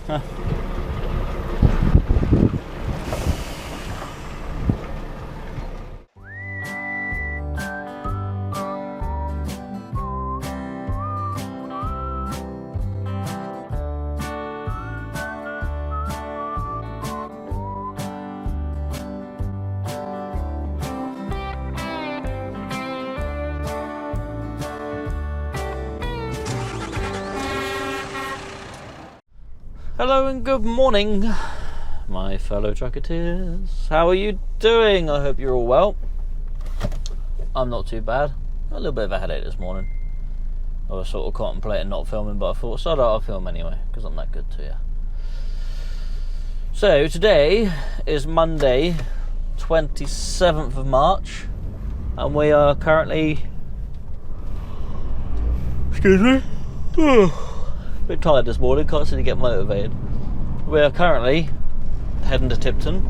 Hello and good morning, my fellow trucketeers. How are you doing? I hope you're all well. I'm not too bad. Got a little bit of a headache this morning. I was sort of contemplating not filming, but I thought, so I'll film anyway, because I'm that good to you. So, today is Monday, 27th of March, and we are currently... Excuse me? A bit tired this morning, can't seem to get motivated. We are currently heading to Tipton,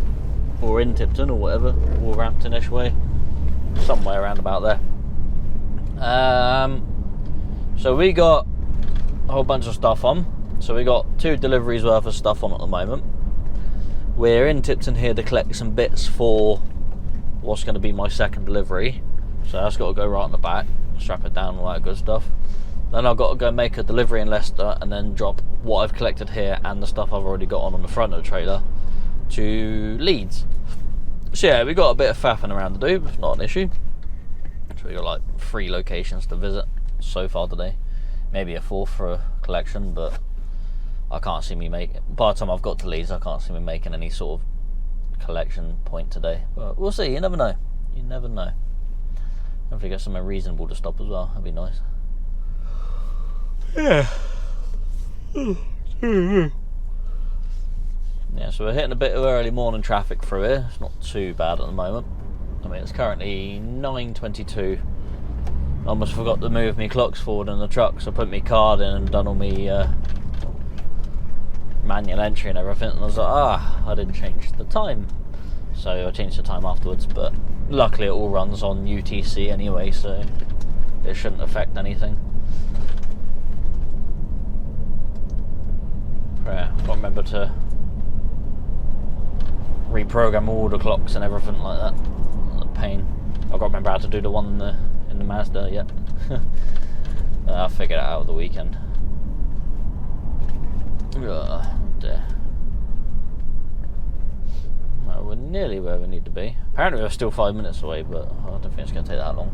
or in Tipton, or whatever, Wolverhampton-ish way, somewhere around about there. So we got a whole bunch of stuff on. So we got 2 deliveries worth of stuff on at the moment. We're in Tipton here to collect some bits for what's going to be my second delivery. So that's got to go right on the back, strap it down, all that good stuff. Then I've got to go make a delivery in Leicester and then drop what I've collected here and the stuff I've already got on the front of the trailer to Leeds. So yeah, we got a bit of faffing around to do, but it's not an issue. So we got like 3 locations to visit so far today. Maybe a 4th for a collection, but I can't see me making... By the time I've got to Leeds, I can't see me making any sort of collection point today. But we'll see, you never know. You never know. Hopefully get somewhere reasonable to stop as well, that'd be nice. Yeah. Yeah, so we're hitting a bit of early morning traffic through here. It's not too bad at the moment. I mean, it's currently 9:22. I almost forgot to move my clocks forward in the truck, so I put my card in and done all my manual entry and everything, and I was like, I didn't change the time. So I changed the time afterwards, but luckily it all runs on UTC anyway, so it shouldn't affect anything. Yeah, got to remember to reprogram all the clocks and everything like that. What a pain. I've got to remember how to do the one in the Mazda yet. I'll figure it out the weekend. Oh dear. Well, we're nearly where we need to be. Apparently we're still 5 minutes away, but I don't think it's going to take that long.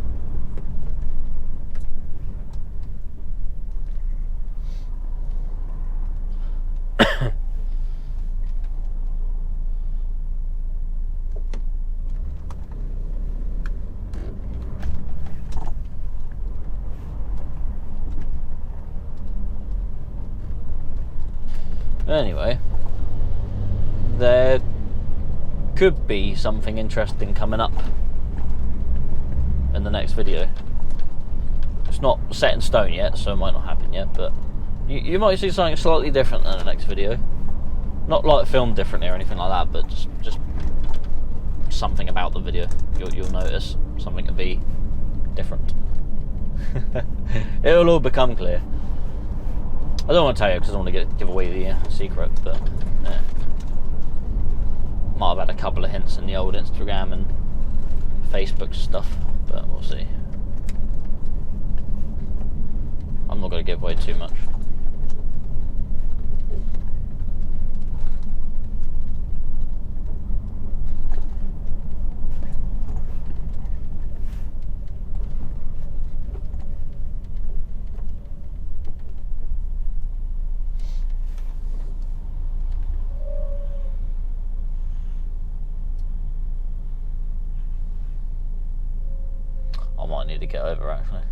Anyway, there could be something interesting coming up in the next video. It's not set in stone yet, so it might not happen yet, but you might see something slightly different in the next video. Not like filmed differently or anything like that, but just something about the video. You'll notice something to be different. It'll all become clear. I don't want to tell you because I don't want to give away the secret, but yeah. Might have had a couple of hints in the old Instagram and Facebook stuff, but we'll see. I'm not going to give away too much. I might need to get over actually.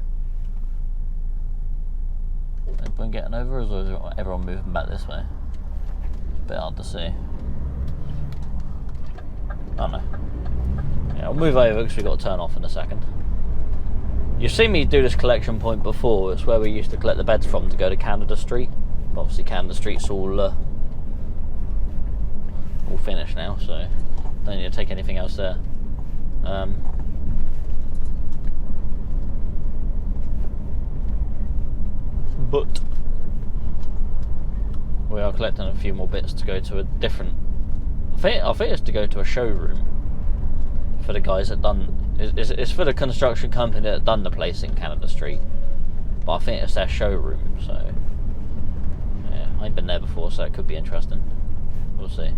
Everyone getting over, or is everyone moving back this way? It's a bit hard to see. Oh no. Yeah, I'll move over because we've got to turn off in a second. You've seen me do this collection point before. It's where we used to collect the beds from to go to Canada Street. But obviously Canada Street's all finished now, so don't need to take anything else there. But we are collecting a few more bits to go to a different. I think it's to go to a showroom for the guys that done. It's for the construction company that done the place in Canada Street, but I think it's their showroom. So yeah, I ain't been there before, so it could be interesting. We'll see.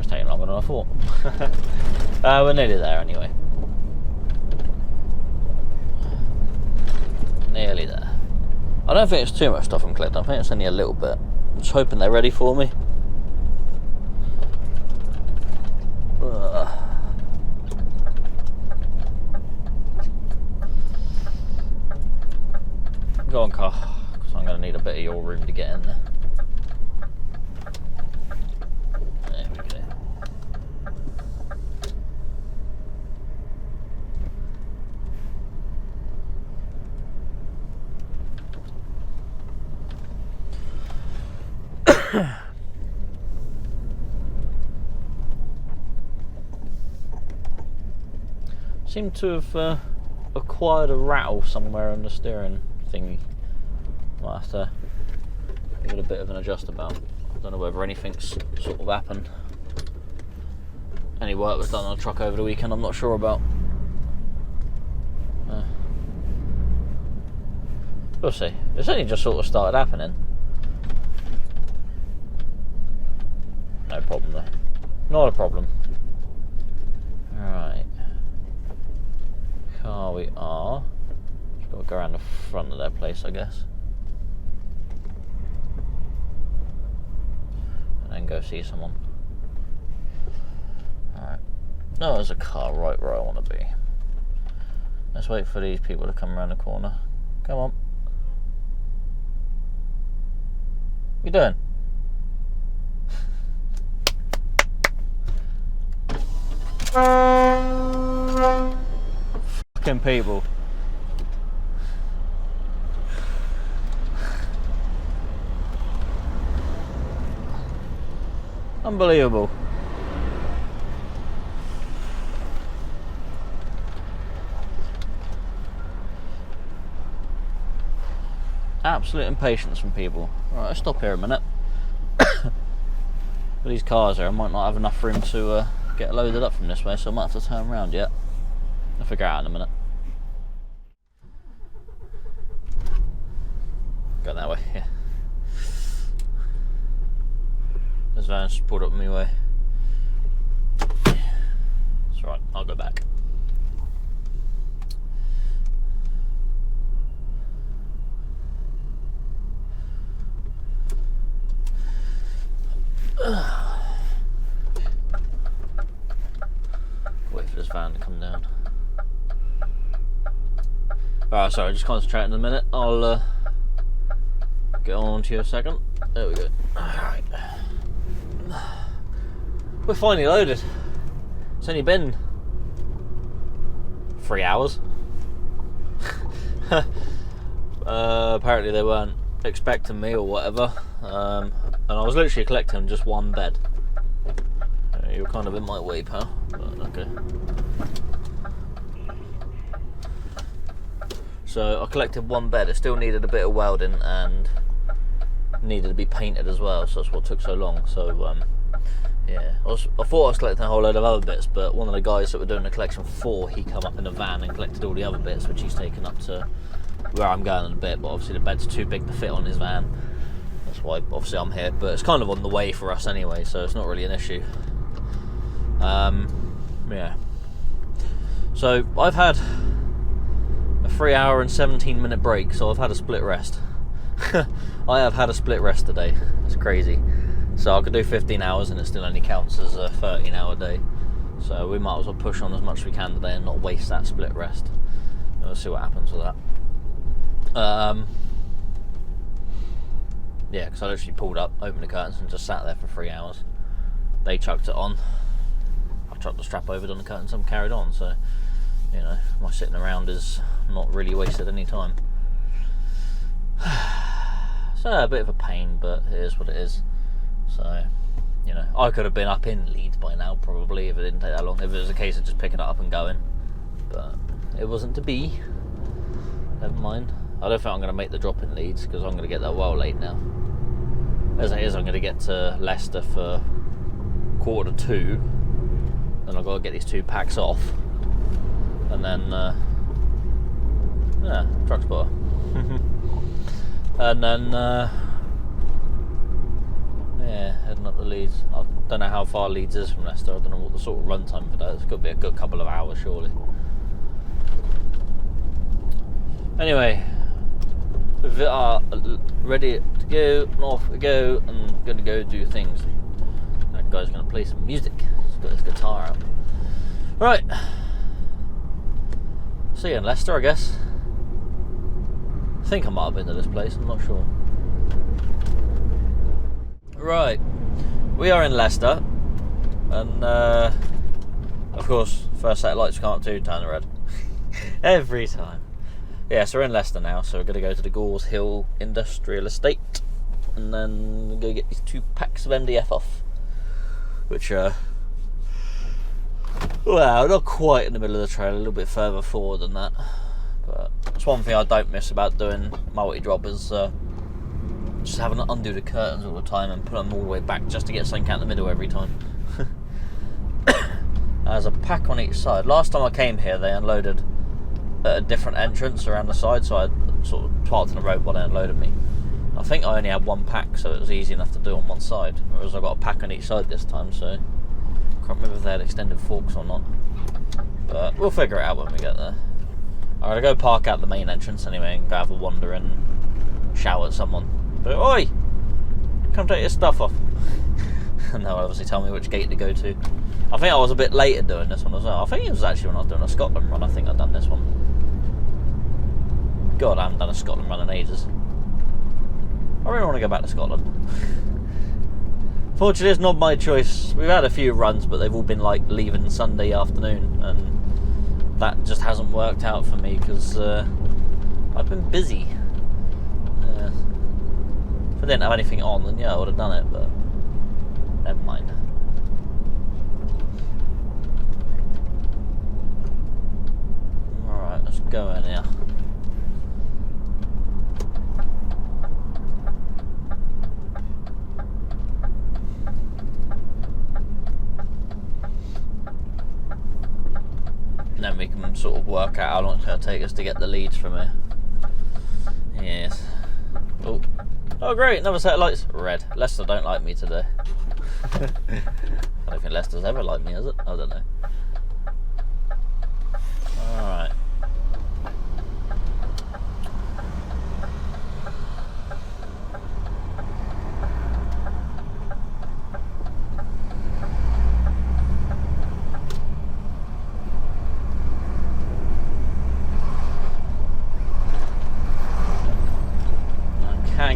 Taking longer than I thought. We're nearly there anyway. Nearly there. I don't think it's too much stuff I'm collecting. I think it's only a little bit. I'm just hoping they're ready for me. Go on, car, because I'm going to need a bit of your room to get in there. Seem to have acquired a rattle somewhere on the steering thingy. Might have to give it a bit of an adjust about. I don't know whether anything's sort of happened. Any work was done on the truck over the weekend, I'm not sure about. We'll see. It's only just sort of started happening. No problem though. Not a problem. Alright. Car we are. Just got to go around the front of their place, I guess. And then go see someone. Alright. No, there's a car right where I want to be. Let's wait for these people to come around the corner. Come on. What you doing? Fucking people. Unbelievable. Absolute impatience from people. Right, let's stop here a minute. With these cars here, I might not have enough room to get loaded up from this way, so I might have to turn around yet. I'll figure it out in a minute. Go that way, yeah. This van's pulled up my way. That's right, I'll go back. Wait for this van to come down. Alright, sorry, just concentrating a minute. I'll get on to you a second. There we go. Alright. We're finally loaded. It's only been 3 hours. Apparently they weren't expecting me or whatever. And I was literally collecting just one bed. You were kind of in my way, pal. But okay. So I collected one bed. It still needed a bit of welding and needed to be painted as well. So that's what took so long. So yeah, I thought I was collecting a whole load of other bits, but one of the guys that were doing the collection for, he come up in a van and collected all the other bits, which he's taken up to where I'm going in a bit. But obviously the bed's too big to fit on his van. That's why obviously I'm here. But it's kind of on the way for us anyway, so it's not really an issue. Yeah. So I've had a 3-hour and 17-minute break, so I've had a split rest. I have had a split rest today. It's crazy. So I could do 15 hours and it still only counts as a 13-hour day. So we might as well push on as much as we can today and not waste that split rest. We'll see what happens with that. Yeah, because I literally pulled up, opened the curtains and just sat there for 3 hours. They chucked it on. I chucked the strap over, done the curtains and carried on. So, you know, my sitting around is not really wasted any time. So a bit of a pain, but it is what it is. So, you know, I could have been up in Leeds by now probably if it didn't take that long, if it was a case of just picking it up and going, but it wasn't to be. Never mind. I don't think I'm going to make the drop in Leeds because I'm going to get there well late now. As it is, I'm going to get to Leicester for 1:45, then I've got to get these 2 packs off, and then yeah, truck spotter. And then yeah, heading up to Leeds. I don't know how far Leeds is from Leicester. I don't know what the sort of run time for that is. It's got to be a good couple of hours surely. Anyway, we are ready to go, and off we go, and going to go do things. That guy's going to play some music. He's got his guitar out. Right. See you in Leicester, I guess. I think I might have been to this place, I'm not sure. Right. We are in Leicester, and of course, first set of lights we can't do, turn red. Every time. Yeah, so we're in Leicester now, so we're going to go to the Gores Hill Industrial Estate and then go get these 2 packs of MDF off, which are, well, not quite in the middle of the trail, a little bit further forward than that, but that's one thing I don't miss about doing multi-drop is just having to undo the curtains all the time and put them all the way back just to get something out in the middle every time. There's a pack on each side. Last time I came here they unloaded at a different entrance around the side, so I sort of parked on the road while they unloaded me. I think I only had 1 pack, so it was easy enough to do on one side, whereas I've got a pack on each side this time, so I can't remember if they had extended forks or not, but we'll figure it out when we get there. I'm going to go park out the main entrance anyway and go have a wander and shout at someone. But oi! Come take your stuff off. And they'll obviously tell me which gate to go to. I think I was a bit late at doing this one as well. I think it was actually when I was doing a Scotland run, I think I'd done this one. God, I haven't done a Scotland run in ages. I really want to go back to Scotland. Fortunately, it's not my choice. We've had a few runs, but they've all been like leaving Sunday afternoon, and that just hasn't worked out for me because I've been busy. If I didn't have anything on, then yeah, I would have done it, but never mind. Alright, let's go in here. And then we can sort of work out how long it's going to take us to get the Leeds from here. Yes. Oh great, another set of lights. Red. Leicester don't like me today. I don't think Leicester's ever liked me, has it? I don't know. Alright.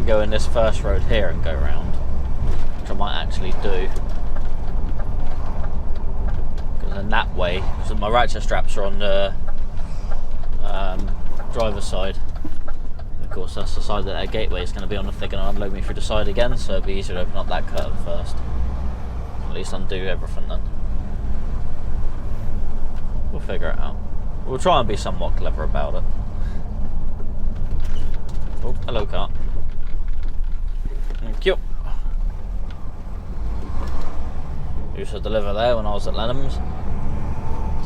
Go in this first road here and go round, which I might actually do, because in that way, because my ratchet straps are on the driver's side, and of course that's the side that their gateway is going to be on if they're going to unload me through the side again, so it'd be easier to open up that curtain first, at least undo everything then. We'll figure it out. We'll try and be somewhat clever about it. Oh, hello car. Thank you. Used to deliver there when I was at Lenham's.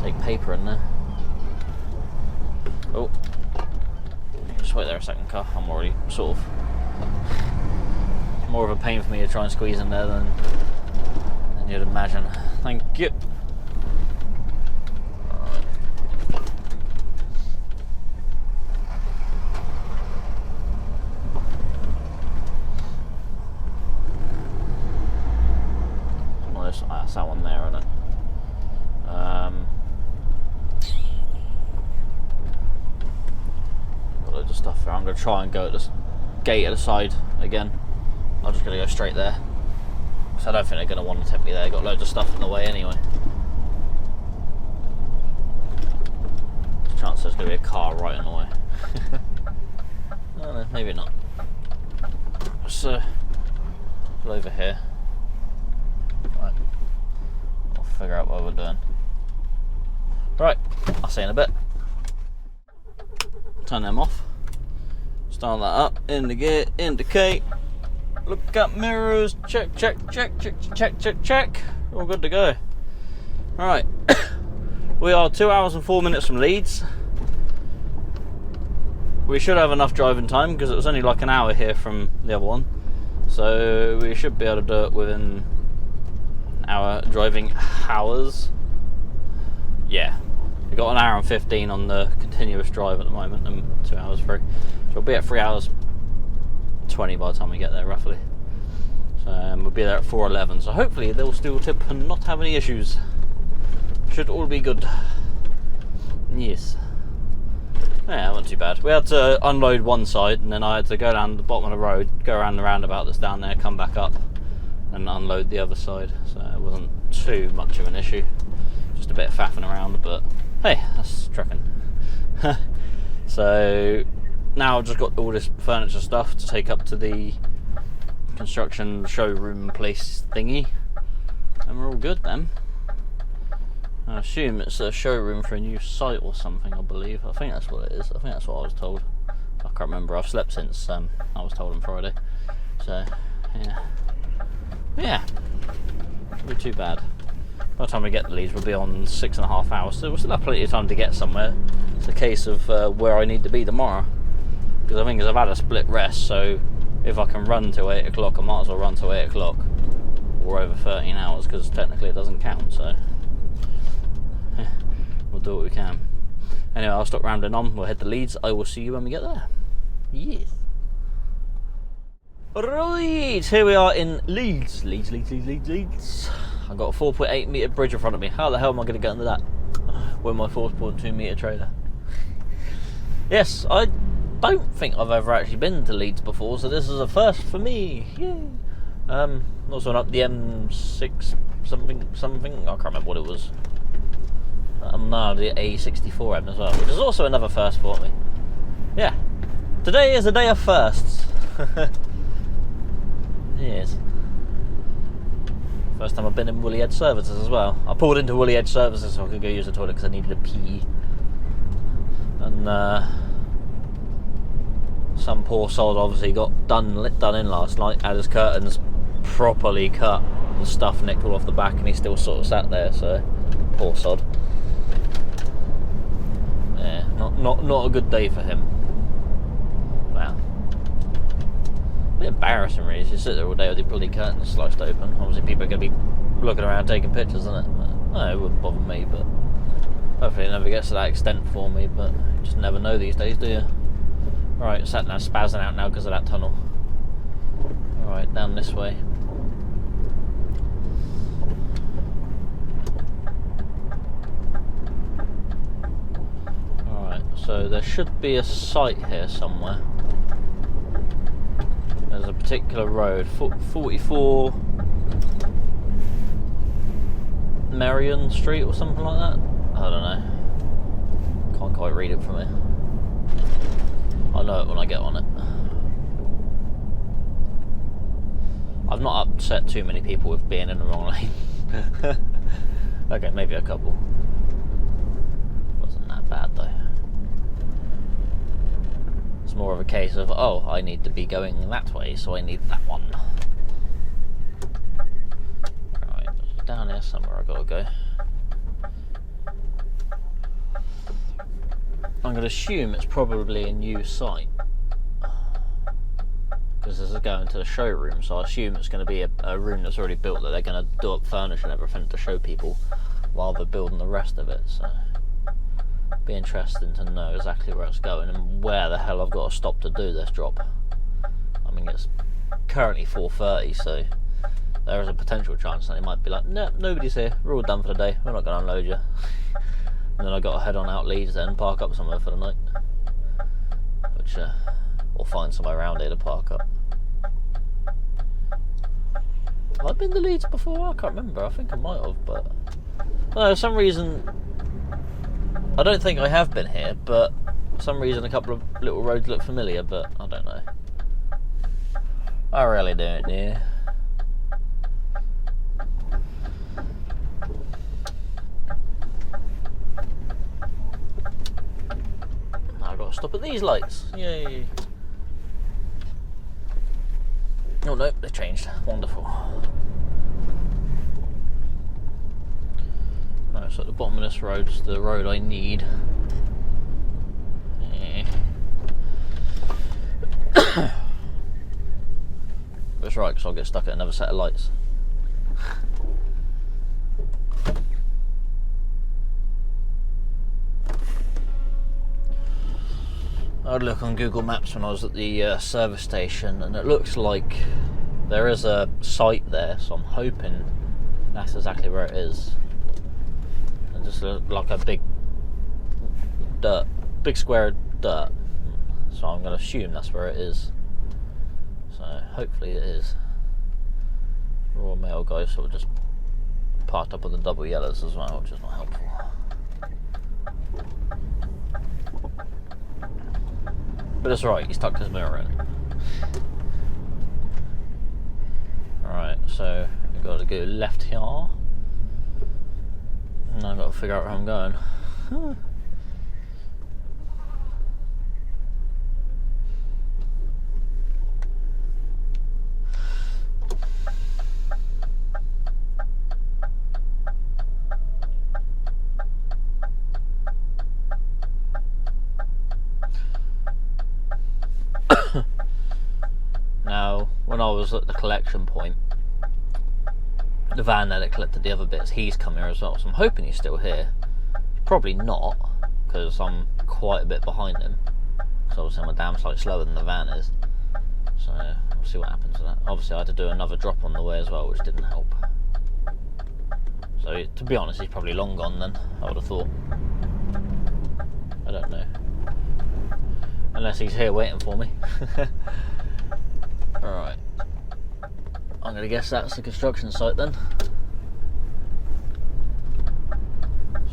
Take paper in there. Oh, just wait there a second, car. I'm already sort of more of a pain for me to try and squeeze in there than you'd imagine. Thank you. stuff there. I'm going to try and go at this gate at the side again. I'm just going to go straight there, because I don't think they're going to want to take me there. They've got loads of stuff in the way anyway. There's a chance there's going to be a car right in the way. I don't know, maybe not. So, pull over here. Right, I'll figure out what we're doing. Right, I'll see you in a bit. Turn them off. Start that up. Indicate. Look at mirrors. Check. All good to go. Right. We are 2 hours and 4 minutes from Leeds. We should have enough driving time because it was only like an hour here from the other one. So we should be able to do it within our driving hours. Yeah. We've got an hour and 15 on the continuous drive at the moment and 2 hours free. So we'll be at 3 hours 20 by the time we get there, roughly. So we'll be there at 4:11. So hopefully they'll still tip and not have any issues. Should all be good. Yes. Yeah, not too bad. We had to unload one side and then I had to go down the bottom of the road, go around the roundabout that's down there, come back up and unload the other side. So it wasn't too much of an issue. Just a bit of faffing around, but hey, that's Truckin. So now I've just got all this furniture stuff to take up to the construction showroom place thingy, and we're all good then. I assume it's a showroom for a new site or something, I believe. I think that's what it is. I think that's what I was told. I can't remember. I've slept since I was told on Friday. So yeah, won't be too bad. By the time we get to Leeds, we'll be on 6.5 hours, so we'll still have plenty of time to get somewhere. It's a case of where I need to be tomorrow, because I think I've had a split rest, so if I can run till 8 o'clock, I might as well run till 8 o'clock, or over 13 hours, because technically it doesn't count, so we'll do what we can. Anyway, I'll stop rambling on, we'll head to Leeds. I will see you when we get there. Yes. Right, here we are in Leeds. Leeds. I've got a 4.8 metre bridge in front of me. How the hell am I going to get under that with my 4.2 metre trailer? Yes, I don't think I've ever actually been to Leeds before, so this is a first for me. Yay! Also up the M6 something. I can't remember what it was. No, the A64M as well, which is also another first for me. Yeah, today is a day of firsts. Yes. First time I've been in Woolly Edge Services as well. I pulled into Woolly Edge Services so I could go use the toilet because I needed a pee. And some poor soul obviously got done in last night, had his curtains properly cut and stuff nicked all off the back, and he still sort of sat there, so poor sod. Yeah, not a good day for him. Wow. A bit embarrassing really, you sit there all day with your bloody curtains sliced open. Obviously people are going to be looking around taking pictures, isn't it? No, it wouldn't bother me, but hopefully it never gets to that extent for me, but you just never know these days, do you? Right, sat now spazzing out now because of that tunnel. Alright, down this way. Alright, so there should be a site here somewhere. There's a particular road, 44 Marion Street or something like that. I don't know. Can't quite read it from here. I'll know it when I get on it. I've not upset too many people with being in the wrong lane. Okay, maybe a couple. Wasn't that bad though. It's more of a case of, oh, I need to be going that way, so I need that one. Right, down here somewhere I gotta go. I'm going to assume it's probably a new site, because this is going to the showroom, so I assume it's going to be a room that's already built that they're going to do up furniture and everything to show people while they're building the rest of it. So it'd be interesting to know exactly where it's going and where the hell I've got to stop to do this job. I mean, it's currently 4:30, so there is a potential chance that they might be like, no, nobody's here, we're all done for the day, we're not going to unload you. And then I got to head on out Leeds then, park up somewhere for the night. Which future, or find somewhere around here to park up. Have I been to Leeds before? I can't remember. I think I might have, but for some reason I don't think I have been here, but for some reason a couple of little roads look familiar, but I don't know. I really don't know. Now I've got to stop at these lights. Yay. Oh no, they've changed. Wonderful. Right, so at the bottom of this road is the road I need. That's right, because I'll get stuck at another set of lights. I had a look on Google Maps when I was at the service station, and it looks like there is a site there, so I'm hoping that's exactly where it is. It just looks like a big square of dirt, so I'm going to assume that's where it is. So hopefully it is. Royal Mail guys sort of just parked up on the double yellows as well, which is not helpful. But it's alright, he's tucked his mirror in. Alright, so we've got to go left here. And I've got to figure out where I'm going. Now, when I was at the collection point, the van that collected the other bits, he's come here as well, so I'm hoping he's still here. Probably not, because I'm quite a bit behind him, because obviously I'm a damn sight slower than the van is. So we'll see what happens with that. Obviously I had to do another drop on the way as well, which didn't help. So to be honest, he's probably long gone then, I would have thought. I don't know. Unless he's here waiting for me. Alright. I'm going to guess that's the construction site then.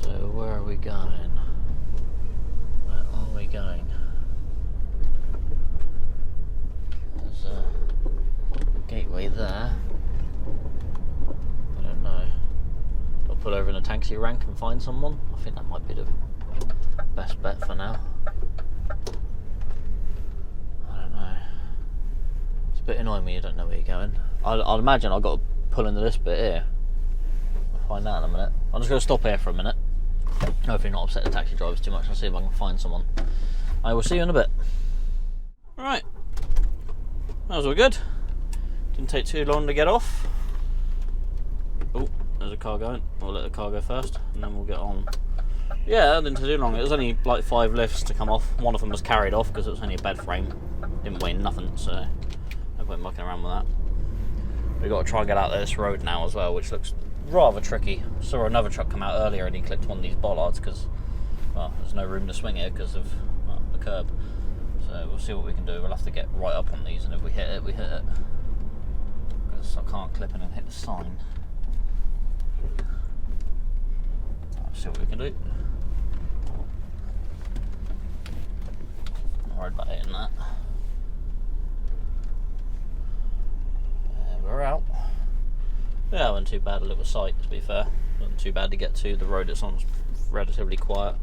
So where are we going? Where are we going? There's a gateway there. I don't know. I'll pull over in a taxi rank and find someone. I think that might be the best bet for now. Bit annoying when you don't know where you're going. I'd imagine I've got to pull into this bit here. I'll find out in a minute. I'm just going to stop here for a minute. Hopefully not upset the taxi drivers too much. I'll see if I can find someone. I will see you in a bit. Right. That was all good. Didn't take too long to get off. Oh, there's a car going. We'll let the car go first and then we'll get on. Yeah, that didn't take too long. It was only like 5 lifts to come off. One of them was carried off because it was only a bed frame. Didn't weigh nothing, so no point mucking around with that. We've got to try and get out of this road now as well, which looks rather tricky. Saw another truck come out earlier and he clipped one of these bollards because, well, there's no room to swing here because of the curb. So we'll see what we can do. We'll have to get right up on these, and if we hit it, we hit it. Because I can't clip in and hit the sign. I'll see what we can do. Not worried about hitting that. We're out. Yeah, it wasn't too bad a little sight, to be fair. It wasn't too bad to get to. The road it's on is relatively quiet.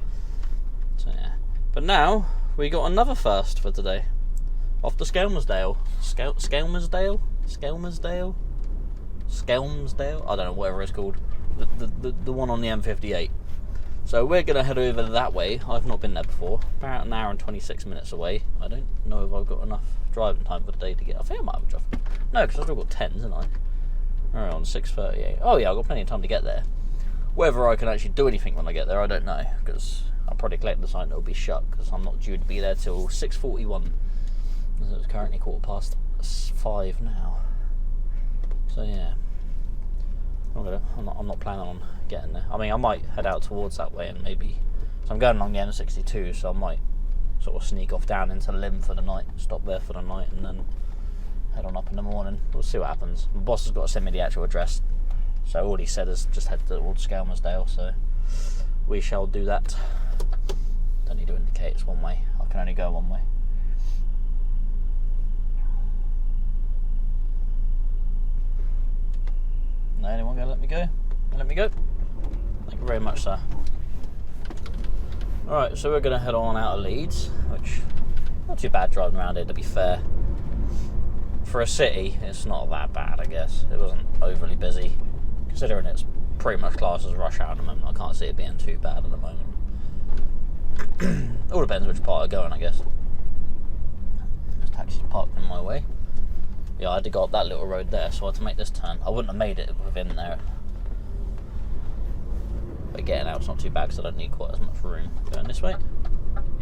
So yeah. But now we got another first for today. Off to Skelmersdale. Skelmersdale? Skelmersdale? Skelmersdale? I don't know, whatever it's called. The one on the M58. So we're going to head over that way. I've not been there before. About an hour and 26 minutes away. I don't know if I've got enough driving time for the day to get. I think I might have a drive. No, because I've still got 10s, haven't I? Alright, on 6:38. Oh yeah, I've got plenty of time to get there. Whether I can actually do anything when I get there, I don't know. Because I'll probably collect the sign that will be shut. Because I'm not due to be there till 6:41. It's currently 5:15 now. So yeah. I'm not planning on getting there. I mean, I might head out towards that way and maybe. So I'm going along the M62, so I might sort of sneak off down into Lim for the night, stop there for the night, and then head on up in the morning. We'll see what happens. My boss has got to send me the actual address, so all he said is just head towards Skelmersdale, so we shall do that. Don't need to indicate it's one way. I can only go one way. No, anyone gonna let me go? Let me go? Thank you very much, sir. Alright, so we're gonna head on out of Leeds, which not too bad driving around here, to be fair. For a city, it's not that bad, I guess. It wasn't overly busy, considering it's pretty much classed as rush hour at the moment. I can't see it being too bad at the moment. All depends which part I'm going, I guess. There's taxis parked in my way. Yeah, I had to go up that little road there, so I had to make this turn. I wouldn't have made it within there. But getting out's not too bad because I don't need quite as much room. Going this way?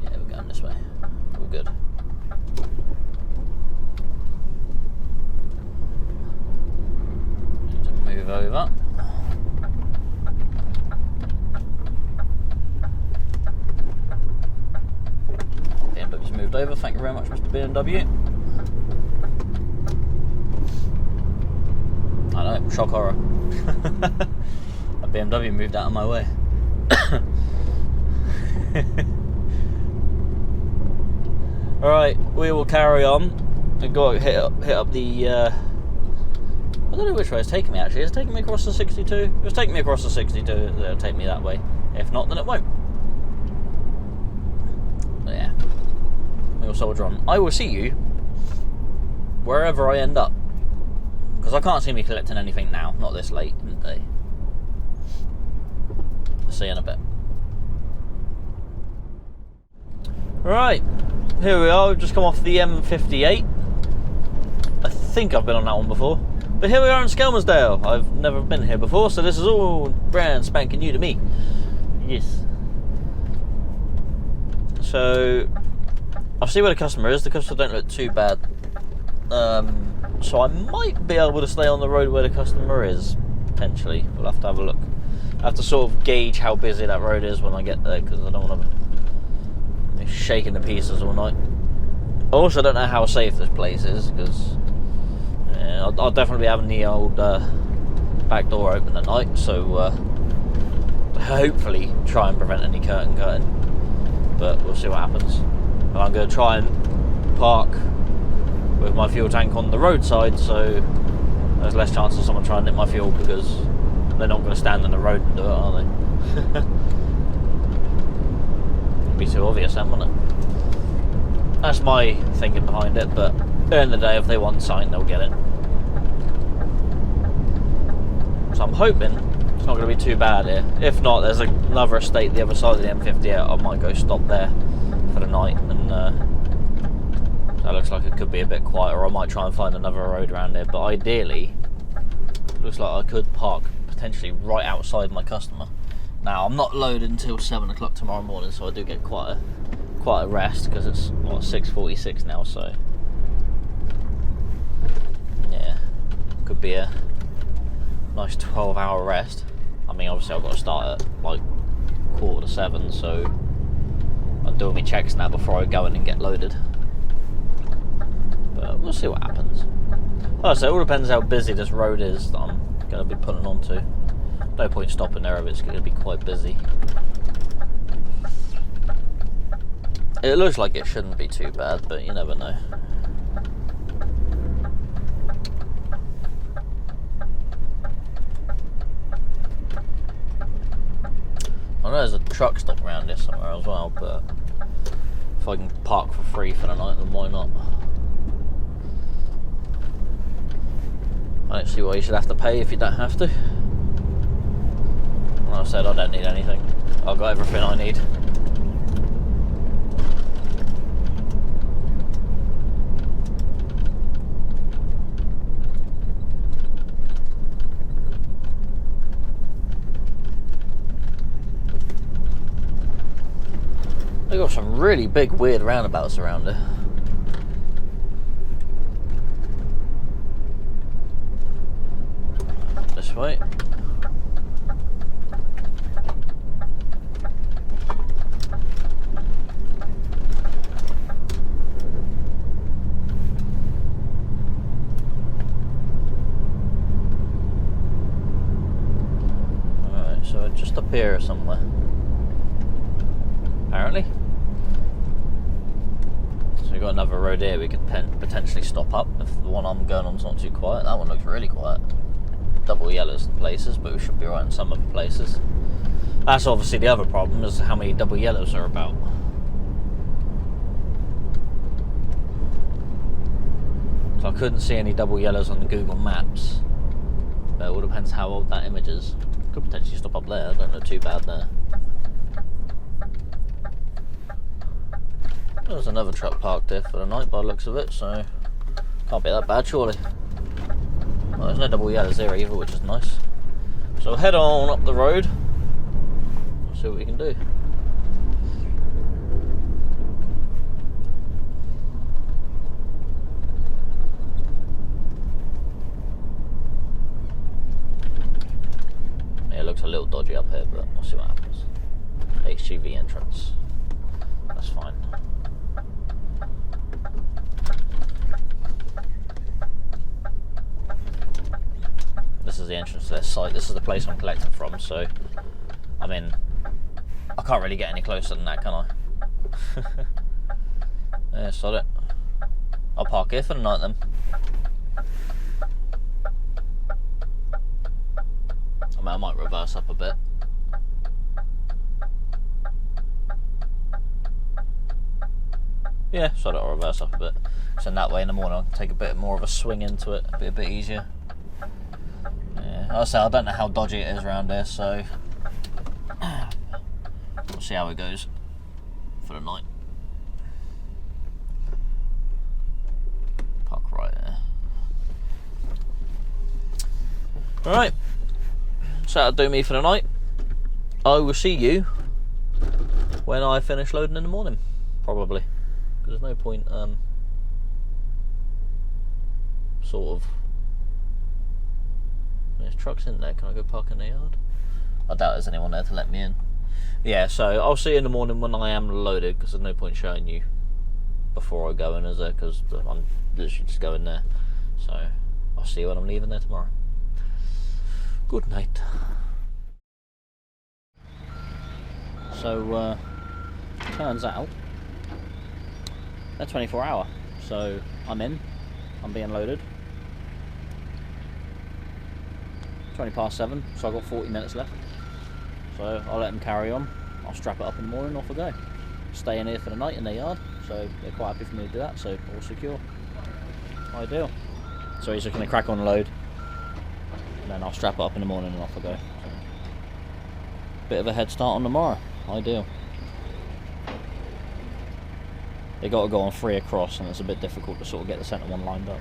Yeah, we're going this way. All good. Need to move over. BMW's moved over. Thank you very much, Mr. BMW. I know, shock horror. A BMW moved out of my way. Alright, we will carry on and go hit up the I don't know which way it's taking me actually. Is it taking me across the 62? If it's taking me across the 62, it'll take me that way. If not, then it won't. But yeah. We will soldier on. I will see you wherever I end up. Because I can't see me collecting anything now, not this late in the day. See you in a bit. Right, here we are, we've just come off the M58. I think I've been on that one before. But here we are in Skelmersdale. I've never been here before, so this is all brand spanking new to me. Yes. So, I'll see where the customer is. The customer don't look too bad. So I might be able to stay on the road where the customer is, potentially. We'll have to have a look. I have to sort of gauge how busy that road is when I get there, because I don't want to be shaking to pieces all night. I also don't know how safe this place is, because I'll definitely be having the old back door open at night, so hopefully try and prevent any curtain. But we'll see what happens. And I'm going to try and park with my fuel tank on the roadside, so there's less chance of someone trying to nick my fuel, because they're not going to stand in the road and do it, are they? It'd be too obvious then, wouldn't it? That's my thinking behind it, but at the end of the day, if they want something, they'll get it. So I'm hoping it's not going to be too bad here. If not, there's another estate the other side of the M58. I might go stop there for the night, and that looks like it could be a bit quieter. Or I might try and find another road around here, but ideally it looks like I could park potentially right outside my customer. Now I'm not loaded until 7 o'clock tomorrow morning, so I do get quite a rest, because it's what, 6:46 now, so yeah, could be a nice 12-hour rest. I mean, obviously I've got to start at like 6:45, so I'm doing my checks now before I go in and get loaded. But we'll see what happens. Like I say, it all depends how busy this road is that I'm going to be pulling onto. No point stopping there if it's going to be quite busy. It looks like it shouldn't be too bad, but you never know. I know there's a truck stop around here somewhere as well, but if I can park for free for the night, then why not? I don't see why you should have to pay if you don't have to. Like I said, I don't need anything. I've got everything I need. They've got some really big, weird roundabouts around here. This way. here somewhere. Apparently. So we've got another road here we could potentially stop up if the one I'm going on's not too quiet. That one looks really quiet. Double yellows in places, but we should be right in some other places. That's obviously the other problem, is how many double yellows are about. So I couldn't see any double yellows on the Google Maps. But it all depends how old that image is. Could potentially stop up there, I don't know too bad there. There's another truck parked there for the night by the looks of it, so can't be that bad surely. Well, there's no double yellows there either, which is nice. So we'll head on up the road. See what we can do. Yeah, it looks a little dodgy up here, but we'll see what happens. HGV entrance. That's fine. This is the entrance to their site. This is the place I'm collecting from, so I mean, I can't really get any closer than that, can I? Yeah, sod it. I'll park here for the night then. I mean, I might reverse up a bit. Yeah, sod it, I'll reverse up a bit. So in that way in the morning I can take a bit more of a swing into it, be a bit easier. Yeah, I'll say I don't know how dodgy it is around here, so we'll see how it goes for the night. Park right there. Alright, so that'll do me for the night. I will see you when I finish loading in the morning, probably. Because there's no point sort of, there's trucks in there, can I go park in the yard? I doubt there's anyone there to let me in. Yeah, so I'll see you in the morning when I am loaded, because there's no point showing you before I go in, is there? Because I'm literally just going there. So I'll see you when I'm leaving there tomorrow. Good night. So turns out they're 24 hour, so I'm being loaded. 7:20, so I've got 40 minutes left. So I'll let them carry on. I'll strap it up in the morning, off I go. Stay in here for the night in their yard, so they're quite happy for me to do that, so all secure. Ideal. So he's just going to crack on the load, and then I'll strap it up in the morning and off I go. So, bit of a head start on tomorrow. Ideal. They got to go on 3 across, and it's a bit difficult to sort of get the centre one lined up.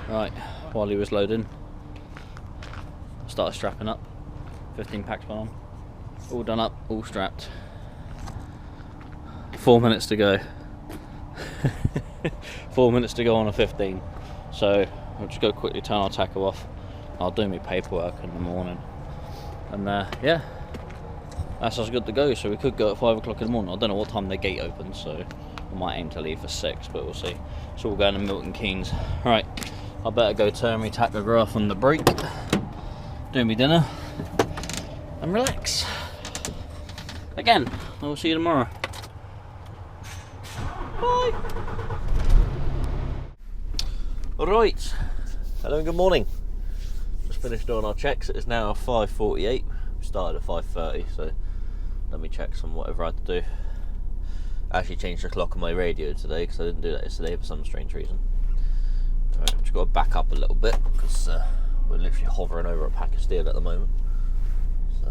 Right, while he was loading, I started strapping up. 15 packs went on. All done up, all strapped. 4 minutes to go. 4 minutes to go on a 15. So I'll just go quickly turn our tackle off. I'll do my paperwork in the morning. And yeah, that's us good to go. So we could go at 5 o'clock in the morning. I don't know what time the gate opens, so I might aim to leave for 6, but we'll see. So we'll go to Milton Keynes. Right, I better go turn my tachograph on the brake, do my dinner, and relax. Again, I will see you tomorrow. Bye. Alright, hello and good morning. Just finished doing our checks. It is now 5:48. We started at 5:30, so let me check some whatever I had to do. I actually changed the clock on my radio today because I didn't do that yesterday for some strange reason. So I've just got to back up a little bit because we're literally hovering over at Pack of Steel at the moment. So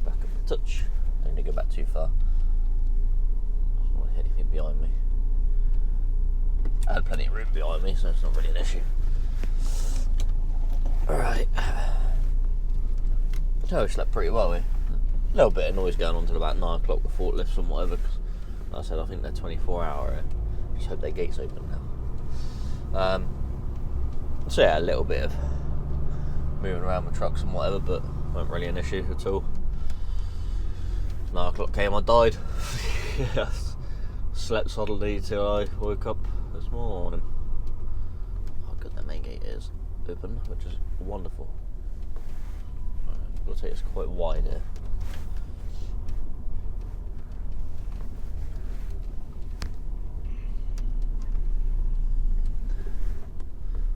back up a touch. Don't need to go back too far. I don't want to hit anything behind me. I had plenty of room behind me, so it's not really an issue. Alright. I slept pretty well here. A little bit of noise going on till about 9 o'clock with forklifts and whatever. Cause, like I said, I think they're 24 hour. Just hope their gate's open now. So yeah, a little bit of moving around with trucks and whatever, but wasn't really an issue at all. 9 o'clock came, I died. Yes, slept solidly till I woke up this morning. Oh good, the main gate is open, which is wonderful. I'll say it's quite wide here.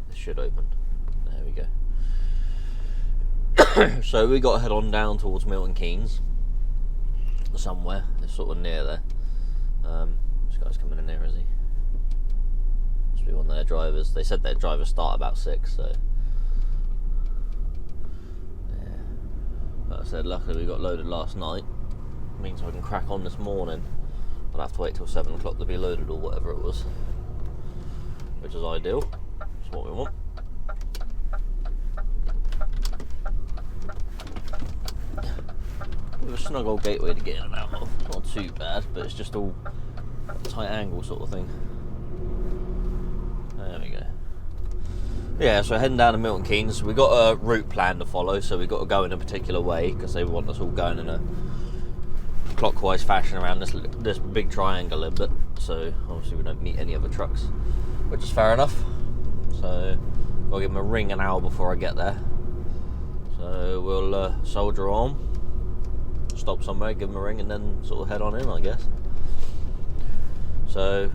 This should open. There we go. So we got to head on down towards Milton Keynes. Somewhere, it's sort of near there. This guy's coming in here, is he? Must be one of their drivers. They said their drivers start about 6, so yeah. Like I said, luckily we got loaded last night. Means I can crack on this morning. I'll have to wait till 7 o'clock to be loaded or whatever it was, which is ideal. That's what we want. A snug old gateway to get in and out of. Not too bad, but it's just all a tight angle sort of thing. There we go. Yeah, so heading down to Milton Keynes. We got a route plan to follow, so we got to go in a particular way because they want us all going in a clockwise fashion around this big triangle a bit. So obviously we don't meet any other trucks, which is fair enough. So I'll give them a ring an hour before I get there. So we'll soldier on. Stop somewhere, give them a ring, and then sort of head on in, I guess. So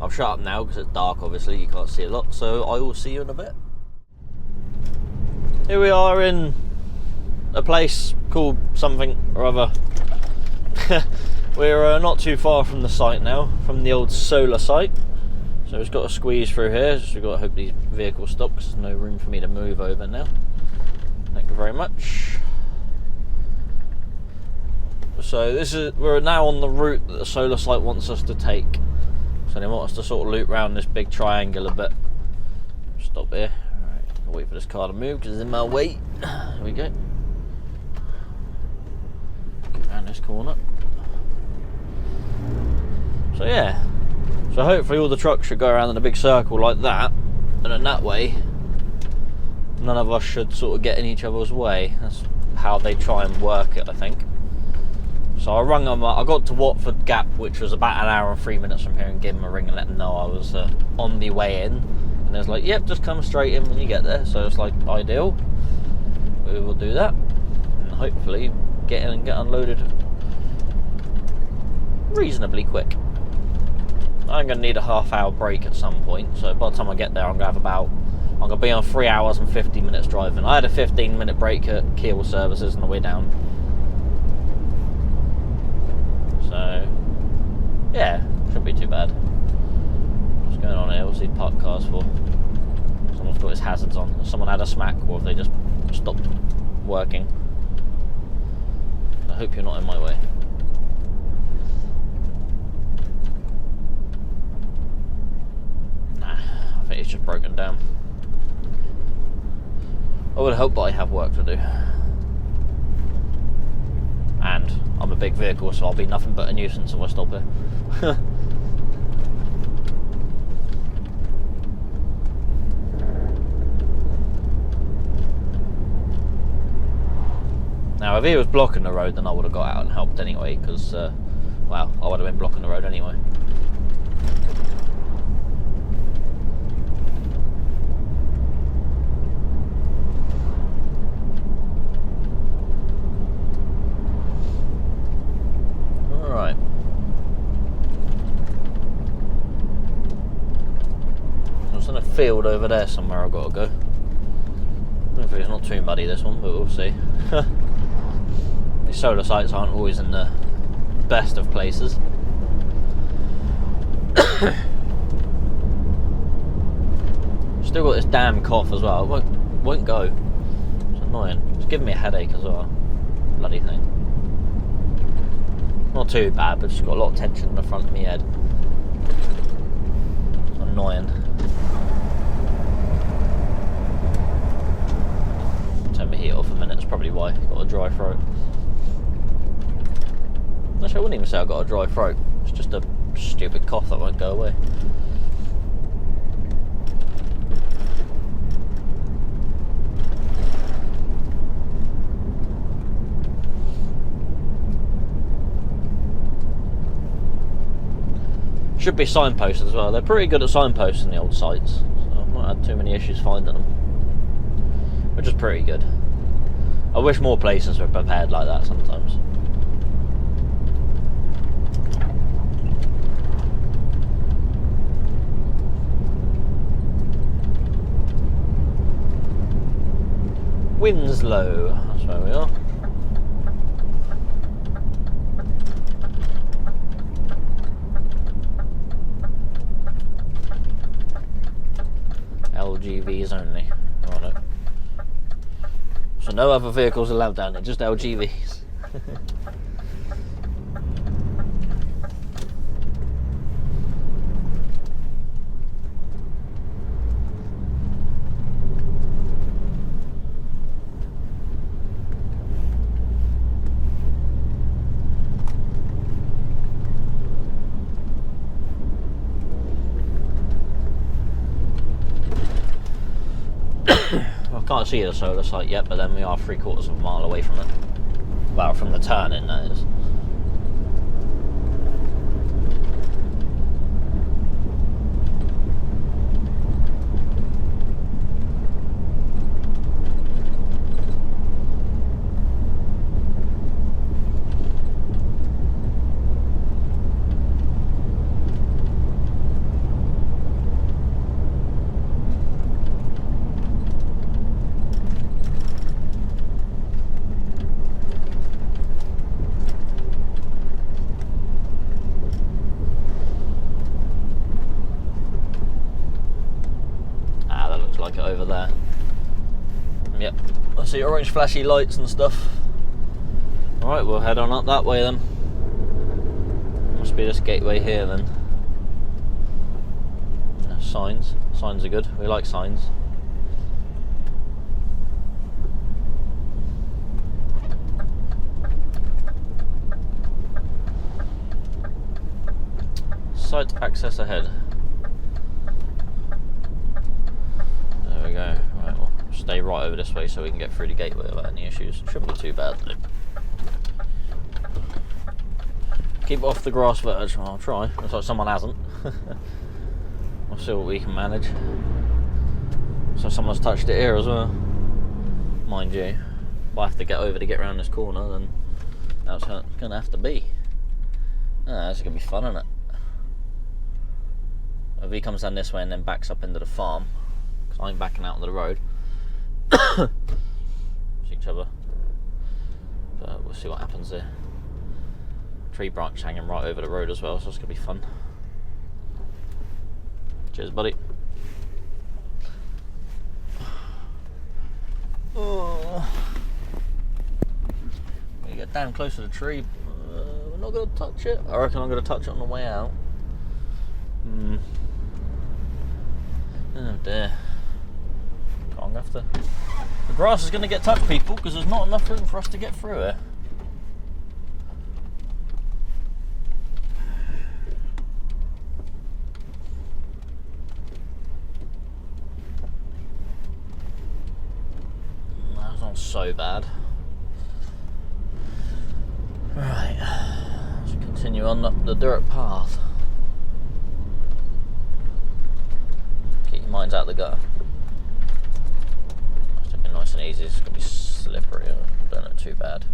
I'll shut up now because it's dark, obviously, you can't see a lot, so I will see you in a bit. Here we are in a place called something or other. We're not too far from the site now, from the old solar site. So it's got to squeeze through here, so we've got to hope these vehicles stop because there's no room for me to move over now. Thank you very much. So we're now on the route that the solar site wants us to take. So they want us to sort of loop around this big triangle a bit. Stop here. Alright, I'll wait for this car to move because it's in my way. There we go. Get around this corner. So yeah. So hopefully all the trucks should go around in a big circle like that. And then that way, none of us should sort of get in each other's way. That's how they try and work it, I think. So I rung them up. I got to Watford Gap, which was about an hour and 3 minutes from here, and gave them a ring and let them know I was on the way in. And they was like, yep, just come straight in when you get there. So it's like ideal. We will do that. And hopefully get in and get unloaded reasonably quick. I'm going to need a half-hour break at some point. So by the time I get there, I'm going to be on 3 hours and 50 minutes driving. I had a 15-minute break at Keel Services on the way down. So, yeah, shouldn't be too bad. What's going on here? What's these parked cars for? Someone's got his hazards on. Someone had a smack, or have they just stopped working? I hope you're not in my way. Nah, I think it's just broken down. I would hope that I have work to do. And I'm a big vehicle, so I'll be nothing but a nuisance if I stop here. Now, if he was blocking the road, then I would have got out and helped anyway, because, well, I would have been blocking the road anyway. Alright. There's in a field over there somewhere I've got to go. Hopefully it's not too muddy, this one, but we'll see. These solar sites aren't always in the best of places. Still got this damn cough as well. It won't go. It's annoying. It's giving me a headache as well. Bloody thing. Not too bad, but just got a lot of tension in the front of my head. It's annoying. Turn my heat off a minute, that's probably why. Got a dry throat. Actually, I wouldn't even say I got a dry throat. It's just a stupid cough that won't go away. Should be signposted as well. They're pretty good at signposting the old sites, so I've not had too many issues finding them, which is pretty good. I wish more places were prepared like that sometimes. Winslow, that's where we are. LGVs only. Righto. So no other vehicles allowed down there, just LGVs. I can't see the solar site yet, but then we are 3/4 of a mile away from it. Well, from the turn-in, that is. Like it over there. Yep, I see orange flashy lights and stuff. Alright, we'll head on up that way then. Must be this gateway here then. Signs. Signs are good. We like signs. Site access ahead. There we go. Right, we'll stay right over this way so we can get through the gateway without any issues. Shouldn't be too bad though. Keep off the grass verge. Well, I'll try. Looks like someone hasn't. We'll see what we can manage. So someone's touched it here as well. Mind you. If I have to get over to get around this corner, then that's how it's going to have to be. This is going to be fun, isn't it? If he comes down this way and then backs up into the farm, because I'm backing out onto the road. See each other. But we'll see what happens there. Tree branch hanging right over the road as well, so it's going to be fun. Cheers, buddy. Oh. We get down close to the tree. We're not going to touch it. I reckon I'm going to touch it on the way out. Oh dear. I'm going to have to... The grass is going to get touched, people, because there's not enough room for us to get through it. That's not so bad. Right, let's continue on up the dirt path. Keep your minds out of the gutter. It's taking nice and easy. It's going to be slippery. Don't look too bad.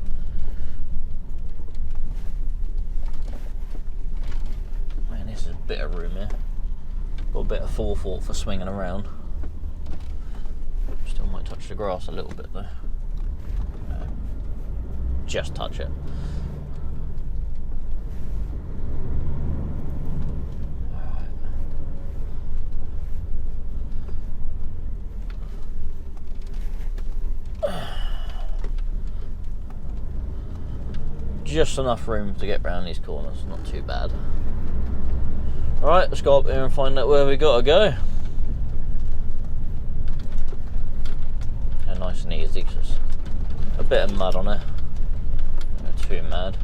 Man, this is a bit of room here. Got a bit of forefoot for swinging around. Still might touch the grass a little bit though. Just touch it. Just enough room to get round these corners, not too bad. Alright, let's go up here and find out where we gotta go. And nice and easy, just a bit of mud on it. Not too mad.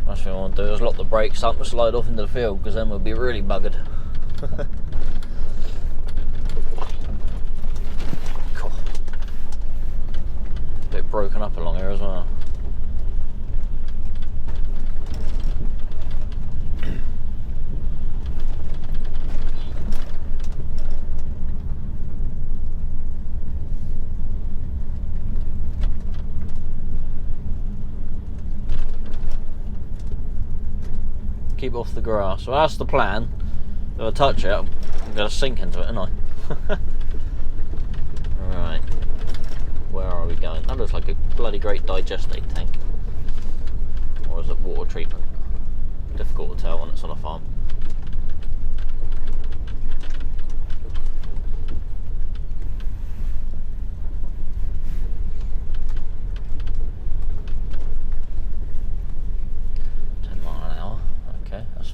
Last thing I want to do is lock the brakes up and slide off into the field, because then we'll be really buggered. Cool. Bit broken up along here as well. Keep off the grass. Well, that's the plan. If I touch it, I'm going to sink into it, aren't I? Right. Where are we going? That looks like a bloody great digestate tank. Or is it water treatment? Difficult to tell when it's on a farm.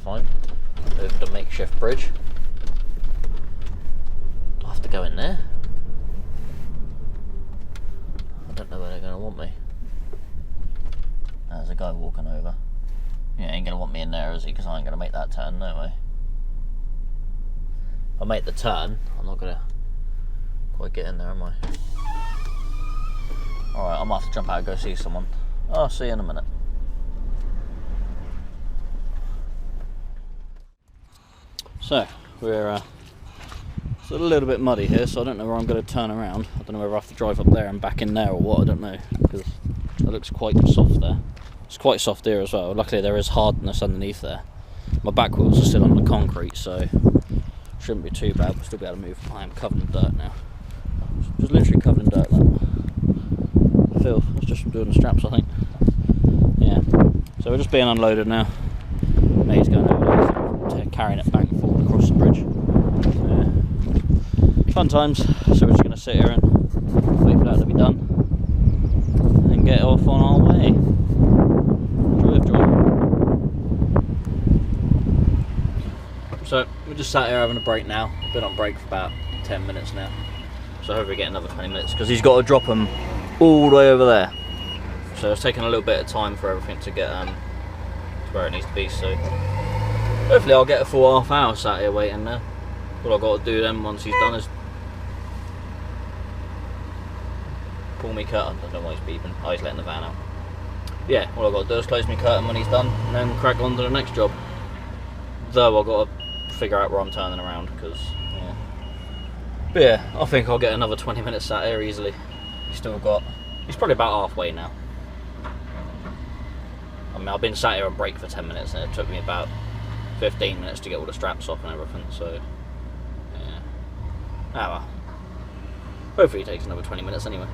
Fine. Over the makeshift bridge. I'll have to go in there. I don't know where they're going to want me. There's a guy walking over. He ain't going to want me in there, is he? Because I ain't going to make that turn, no way. If I make the turn, I'm not going to quite get in there, am I? Alright, I'm going to have to jump out and go see someone. I'll see you in a minute. So, it's a little bit muddy here, so I don't know where I'm going to turn around. I don't know whether I have to drive up there and back in there or what, I don't know, because it looks quite soft there. It's quite soft here as well. Luckily there is hardness underneath there. My back wheels are still on the concrete, so shouldn't be too bad. We'll still be able to move. I am covered in dirt now. Just literally covered in dirt, like filth. That's just from doing the straps, I think. Yeah. So we're just being unloaded now. Mate's going over there, carrying it back and forth across the bridge. Fun times. So we're just going to sit here and wait for that to be done and get off on our way. Joy of joy. So we're just sat here having a break now. Been on break for about 10 minutes now. So hopefully get another 20 minutes because he's got to drop them all the way over there. So it's taking a little bit of time for everything to get to where it needs to be. So hopefully I'll get a full half hour sat here waiting there. All I've got to do then once he's done is pull me curtain. I don't know why he's beeping. Oh, he's letting the van out. Yeah, all I've got to do is close me curtain when he's done and then crack on to the next job. Though I've got to figure out where I'm turning around because, yeah. But yeah, I think I'll get another 20 minutes sat here easily. He's probably about halfway now. I mean, I've been sat here on break for 10 minutes and it took me about 15 minutes to get all the straps off and everything, so yeah. Ah well. Hopefully it takes another 20 minutes anyway.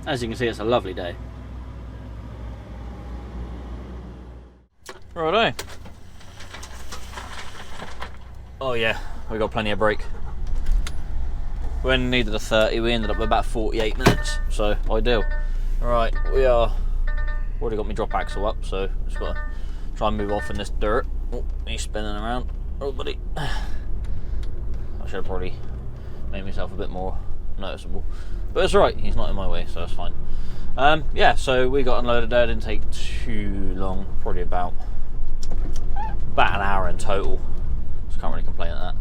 As you can see, it's a lovely day. Righto. Oh yeah, we got plenty of break. We only needed a 30, we ended up with about 48 minutes, so ideal. Right, we are already got my drop axle up, so just got to try and move off in this dirt. Oh, he's spinning around. Oh buddy. I should have probably made myself a bit more noticeable. But it's alright, he's not in my way, so that's fine. Yeah, so we got unloaded there, didn't take too long, probably about an hour in total. Just can't really complain at that.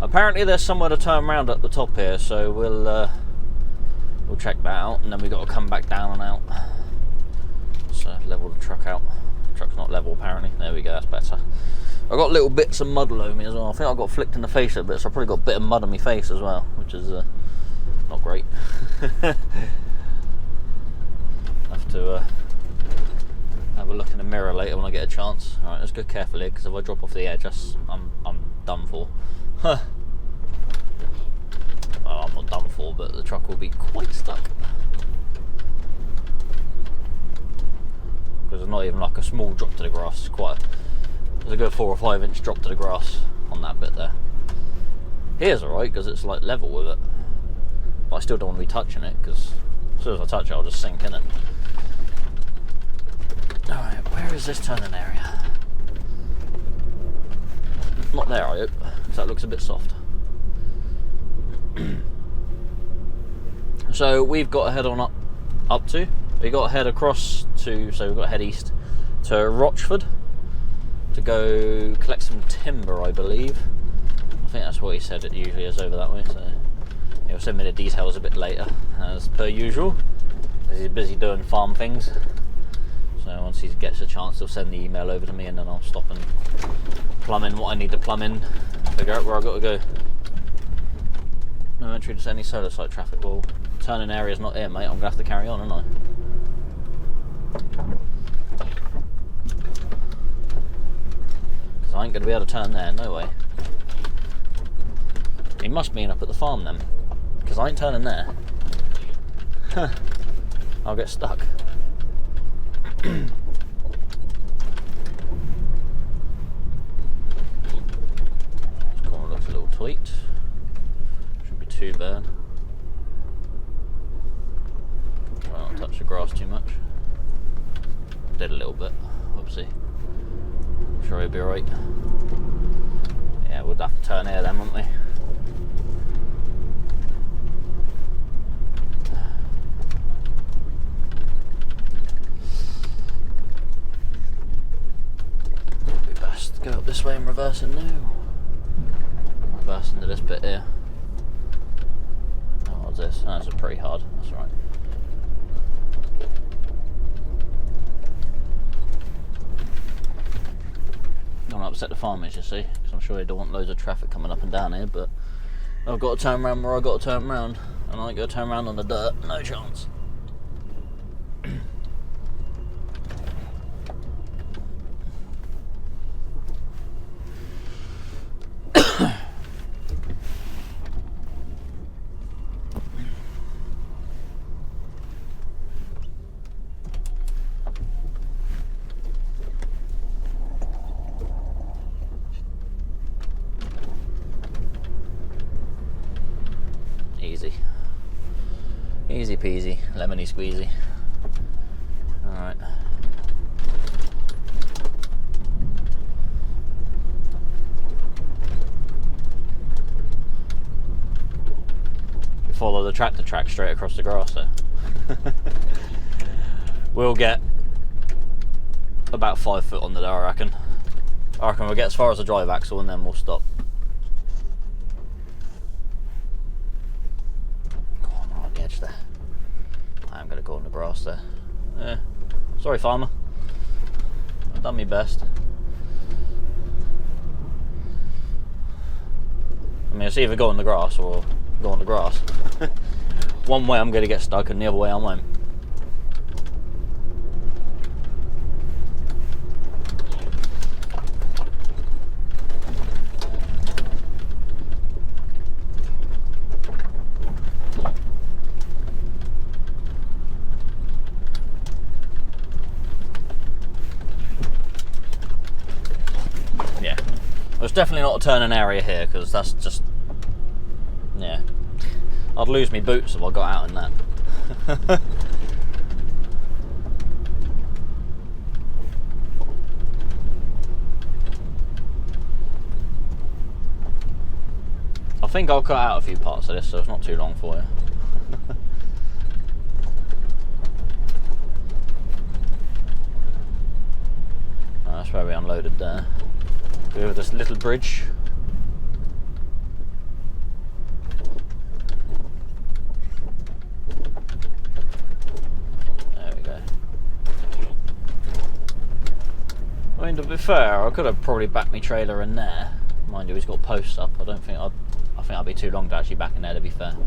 Apparently there's somewhere to turn around at the top here, so we'll check that out, and then we got to come back down and out. So level the truck out. The truck's not level apparently. There we go, that's better. I got little bits of mud all over me as well. I think I got flicked in the face a bit, so I probably got a bit of mud on my face as well, which is not great. Have to have a look in the mirror later when I get a chance. Alright, let's go carefully because if I drop off the edge, I'm done for. Huh. Well, I'm not done for, but the truck will be quite stuck. Because it's not even like a small drop to the grass, there's a good 4 or 5 inch drop to the grass on that bit there. Here's alright because it's like level with it, but I still don't want to be touching it because as soon as I touch it I'll just sink in it. Alright, where is this turning area? Not there, I hope, because that looks a bit soft. So we've got to head on up to. We've got to head across to, so we've got to head east to Rochford to go collect some timber, I believe. I think that's what he said it usually is over that way, so he'll send me the details a bit later, as per usual, because he's busy doing farm things. So once he gets a chance, he'll send the email over to me and then I'll stop and plumb in what I need to plumb in and figure out where I've got to go. inventory to any solar site traffic. Well, turning area's not here, mate. I'm gonna have to carry on, aren't I? Because I ain't gonna be able to turn there, no way. He must mean up at the farm then, because I ain't turning there. I'll get stuck. This corner looks a little tweet. Shouldn't be too bad. Try not to touch the grass too much. Did a little bit, obviously. I'm sure he'll be alright. Yeah, we'll have to turn here then, won't we? Go up this way and reverse it now. Reverse into this bit here. Oh, what's this? Oh, it's pretty hard. That's alright. Don't upset the farmers, you see, because I'm sure they don't want loads of traffic coming up and down here, but I've got to turn around where I've got to turn around, and I ain't got to turn around on the dirt. No chance. Easy peasy, lemony squeezy. Alright. You follow the tractor track straight across the grass there. We'll get about 5 foot under there, I reckon. We'll get as far as the drive axle and then we'll stop. There. I am going to go on the grass there. Sorry, farmer. I've done my best. I mean, it's either go on the grass or go on the grass. One way I'm going to get stuck and the other way I won't. There's definitely not a turning area here because that's just, yeah, I'd lose my boots if I got out in that. I think I'll cut out a few parts of this so it's not too long for you. Oh, that's where we unloaded there. Over this little bridge. There we go. I mean, to be fair, I could have probably backed my trailer in there. Mind you, he's got posts up. I think I'd be too long to actually back in there, to be fair.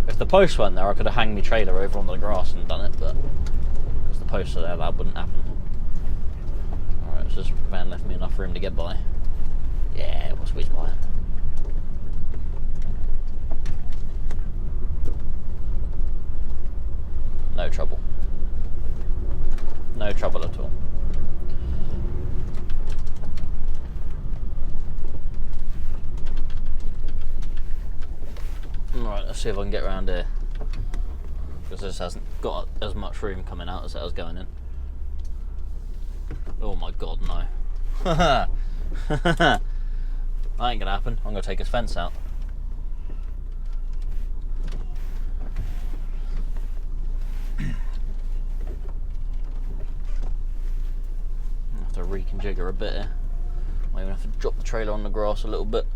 If the posts weren't there, I could have hanged my trailer over onto the grass and done it, but because the posts are there, that wouldn't happen. Alright, so this van left me enough room to get by. Yeah, we'll squeeze by it. No trouble. No trouble at all. Alright, let's see if I can get around here. Because this hasn't got as much room coming out as it was going in. Oh my god, no. That ain't gonna happen. I'm gonna take his fence out. I have to reconfigure a bit here. I even have to drop the trailer on the grass a little bit.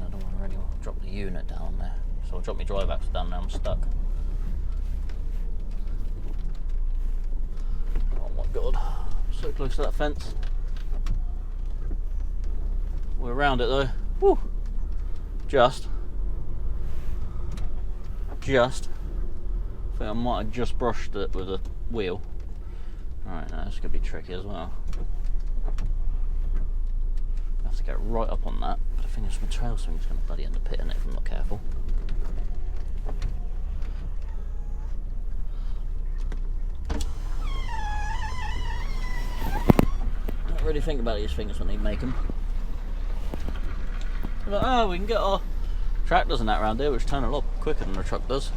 I don't want to really drop the unit down there. So I'll drop my drive axle down there, I'm stuck. Oh my god, So close to that fence. We're around it though. Woo! Just. I think I might have just brushed it with a wheel. Alright, now this is going to be tricky as well. I have to get right up on that, but I think it's my trail swing's going to bloody end up hitting it if I'm not careful. Don't really think about these things when they make them. Like, oh, we can get our tractors and that around here, which turn a lot quicker than the truck does.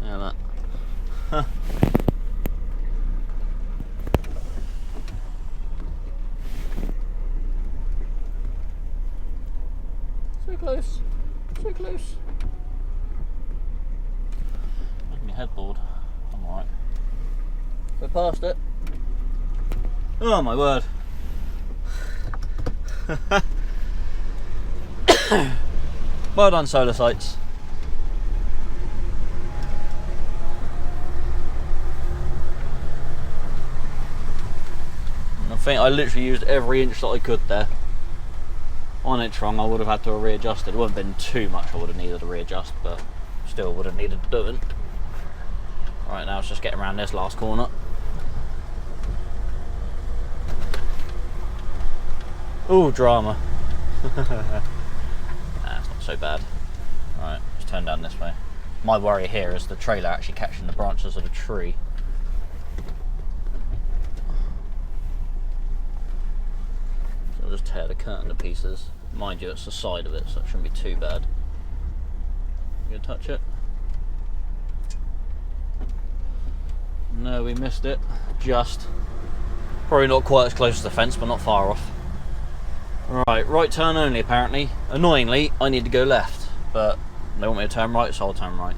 Yeah, that. Huh. So close. So close. Look at my headboard. I'm alright. We're past it. Oh my word. Well done, Solar Sights. I think I literally used every inch that I could there. On it wrong, I would have had to have readjusted. It wouldn't have been too much I would have needed to readjust, but still would have needed doing. Right, now it's just getting around this last corner. Ooh, drama. Nah, it's not so bad. Right, let's turn down this way. My worry here is the trailer actually catching the branches of the tree. So I'll just tear the curtain to pieces. Mind you, it's the side of it, so it shouldn't be too bad. You gonna touch it? No, we missed it. Just. Probably not quite as close to the fence, but not far off. Right turn only apparently. Annoyingly, I need to go left, but they want me to turn right, so I'll turn right.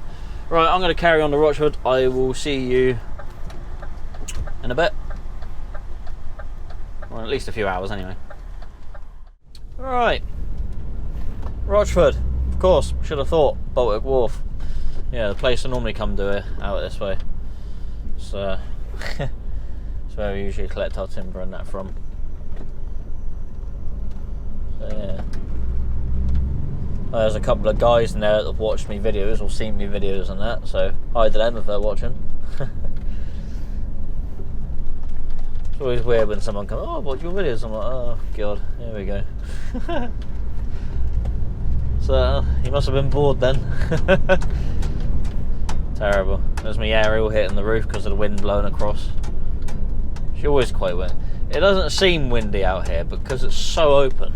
Right, I'm going to carry on to Rochford. I will see you in a bit. Or at least a few hours anyway. Right. Rochford, of course, should have thought. Baltic Wharf. Yeah, the place I normally come to out this way. So, it's where we usually collect our timber and that from. So yeah, there's a couple of guys in there that have watched me videos or seen me videos and that, so hi to them if they're watching. It's always weird when someone comes, oh, watch your videos. I'm like, oh god, here we go. So he must have been bored then. Terrible. There's my aerial hitting the roof because of the wind blowing across. It's always quite windy. It doesn't seem windy out here because it's so open.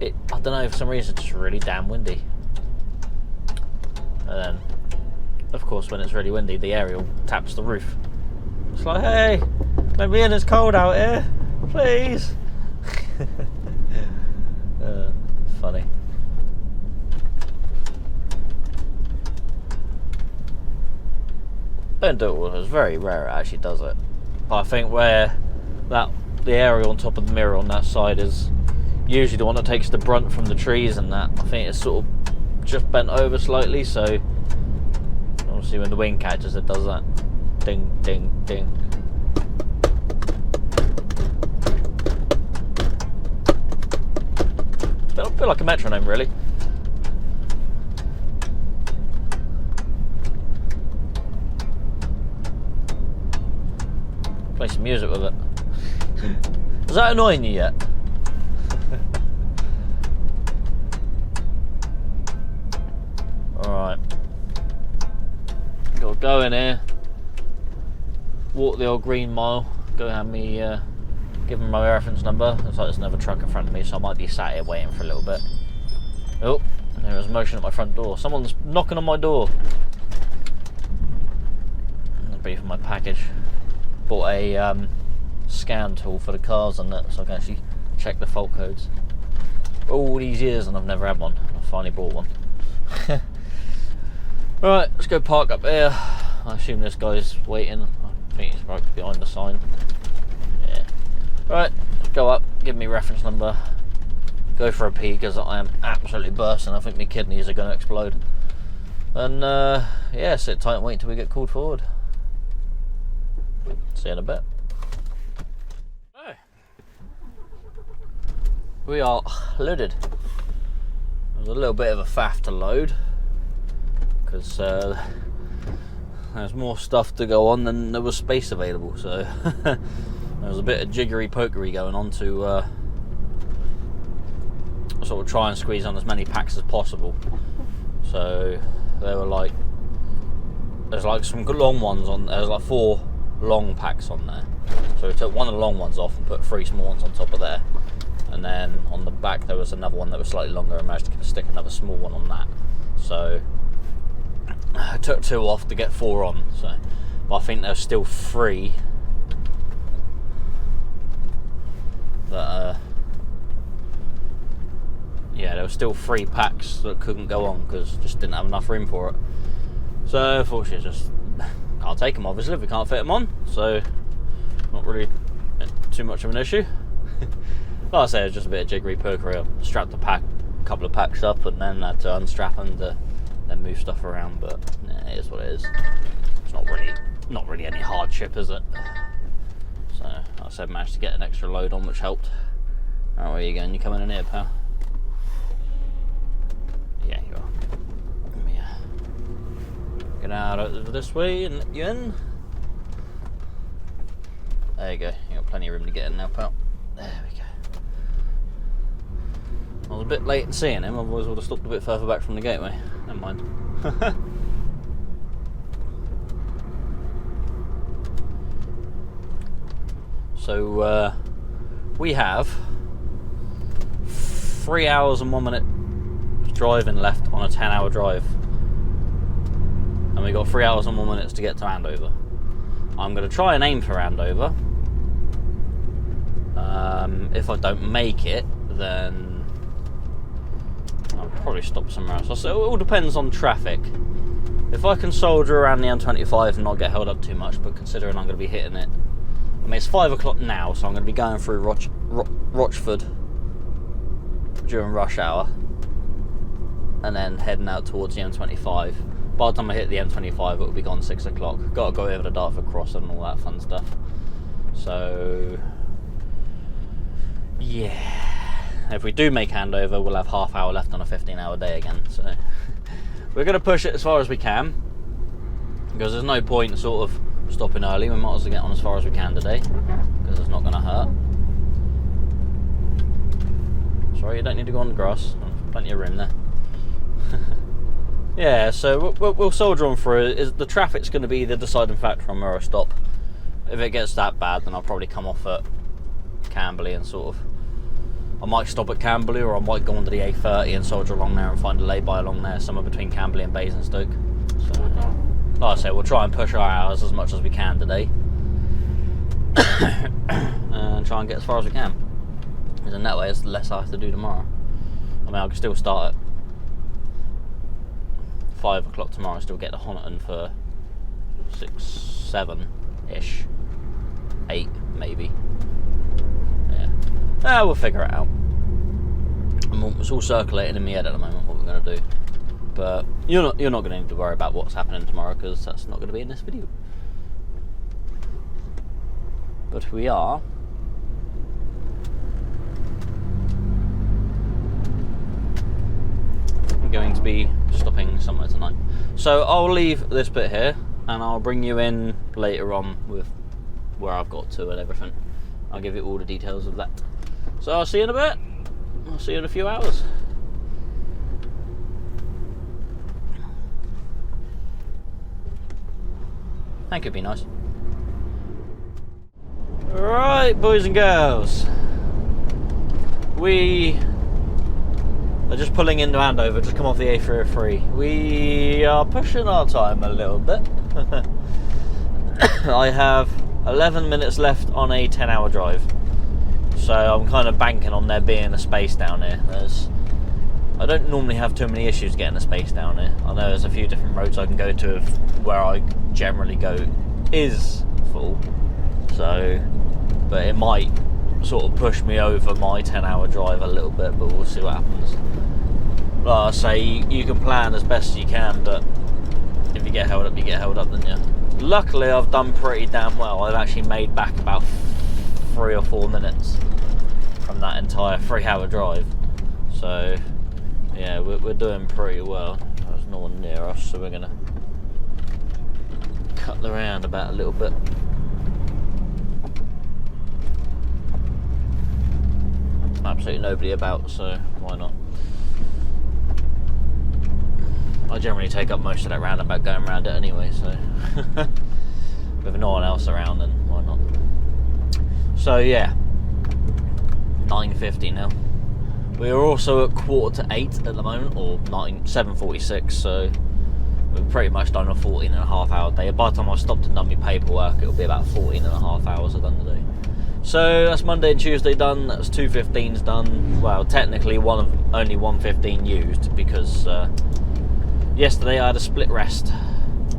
I don't know, for some reason it's just really damn windy. And then, of course, when it's really windy, the aerial taps the roof. It's like, hey, let me in, it's cold out here, please. Funny. Don't do it all, it's very rare it actually does it. But I think where the aerial on top of the mirror on that side is usually the one that takes the brunt from the trees and that. I think it's sort of just bent over slightly, so obviously when the wind catches it does that. Ding, ding, ding. I feel like a metronome really. Play some music with it. Is that annoying you yet? Alright. Gotta go in here. Walk the old green mile. Go have me give them my reference number. Looks like there's another truck in front of me, so I might be sat here waiting for a little bit. Oh, and there was motion at my front door. Someone's knocking on my door. That'll be for my package. Bought a scan tool for the cars and that, so I can actually check the fault codes. All these years and I've never had one. I finally bought one. Right, let's go park up here. I assume this guy's waiting. I think he's right behind the sign. Yeah. Right, let's go up, give me reference number, go for a pee because I am absolutely bursting. I think my kidneys are going to explode. And yeah, sit tight and wait until we get called forward. See you in a bit. we are loaded. It was a little bit of a faff to load because there's more stuff to go on than there was space available, so there was a bit of jiggery pokery going on to sort of try and squeeze on as many packs as possible. So there were like, there's like some good long ones on, there's like 4 long packs on there, so we took one of the long ones off and put 3 small ones on top of there, and then on the back there was another one that was slightly longer and managed to stick another small one on that. So I took 2 off to get 4 on, so, but I think there's still 3 that yeah, there were still 3 packs that couldn't go on because just didn't have enough room for it. So unfortunately, just can't take them obviously if we can't fit them on. So not really too much of an issue. Like I say, it's just a bit of jiggery pokery. I strapped a couple of packs up and then had to unstrap them to then move stuff around. But yeah, it is what it is. It's not really any hardship, is it? So like I said, managed to get an extra load on, which helped. Alright, where are you going? You coming in here, pal? Yeah, you are. Yeah. Get out of this way and let you in. There you go. You got plenty of room to get in now, pal. There we go. I was a bit late in seeing him, otherwise I would have stopped a bit further back from the gateway. Never mind. So we have 3 hours and 1 minute driving left on a 10-hour drive, and we got 3 hours and 1 minute to get to Andover. I'm going to try and aim for Andover. If I don't make it, then I'll probably stop somewhere else. So it all depends on traffic. If I can soldier around the M25 and not get held up too much, but considering I'm going to be hitting it, I mean it's 5 o'clock now, so I'm going to be going through Rochford during rush hour, and then heading out towards the M25. By the time I hit the M25, it will be gone 6 o'clock. Got to go over the Dartford Crossing and all that fun stuff. So yeah, if we do make handover, we'll have half hour left on a 15-hour day again. So we're going to push it as far as we can, because there's no point sort of stopping early. We might as well get on as far as we can today, because it's not going to hurt. Sorry, you don't need to go on the grass. There's plenty of room there. Yeah, so we'll soldier on through. The traffic's going to be the deciding factor on where I stop. If it gets that bad, then I'll probably come off at Camberley and sort of, I might stop at Camberley, or I might go onto the A30 and soldier along there and find a lay-by along there, somewhere between Camberley and Basingstoke. So, like I say, we'll try and push our hours as much as we can today, and try and get as far as we can. Because in that way, it's less I have to do tomorrow. I mean, I can still start at 5 o'clock tomorrow and still get to Honiton for 6, 7-ish, 8 maybe. Yeah, we'll figure it out. It's all circulating in my head at the moment what we're going to do. But you're not going to need to worry about what's happening tomorrow, because that's not going to be in this video. But we are going to be stopping somewhere tonight. So I'll leave this bit here and I'll bring you in later on with where I've got to and everything. I'll give you all the details of that. So I'll see you in a bit. I'll see you in a few hours. Thank you, be nice. Right, boys and girls. We are just pulling into Andover, just come off the A303. We are pushing our time a little bit. I have 11 minutes left on a 10-hour drive. So I'm kind of banking on there being a space down here. I don't normally have too many issues getting a space down here. I know there's a few different roads I can go to if where I generally go is full. So, but it might sort of push me over my 10-hour drive a little bit, but we'll see what happens. Like I say, you can plan as best you can, but if you get held up, you get held up, don't you? Luckily, I've done pretty damn well. I've actually made back about 3 or 4 minutes from that entire 3-hour drive. So yeah, we're doing pretty well. There's no one near us, so we're gonna cut the roundabout a little bit. Absolutely nobody about, so why not? I generally take up most of that roundabout going around it anyway, so with no one else around, then why not? So yeah, 9:50 now. We are also at 7:45 at the moment, or 7:46, so we've pretty much done a 14.5 hour day. By the time I've stopped and done my paperwork, it'll be about 14.5 hours I've done today. So that's Monday and Tuesday done, that's 2 15s done. Well, technically only 1:15 used, because yesterday I had a split rest.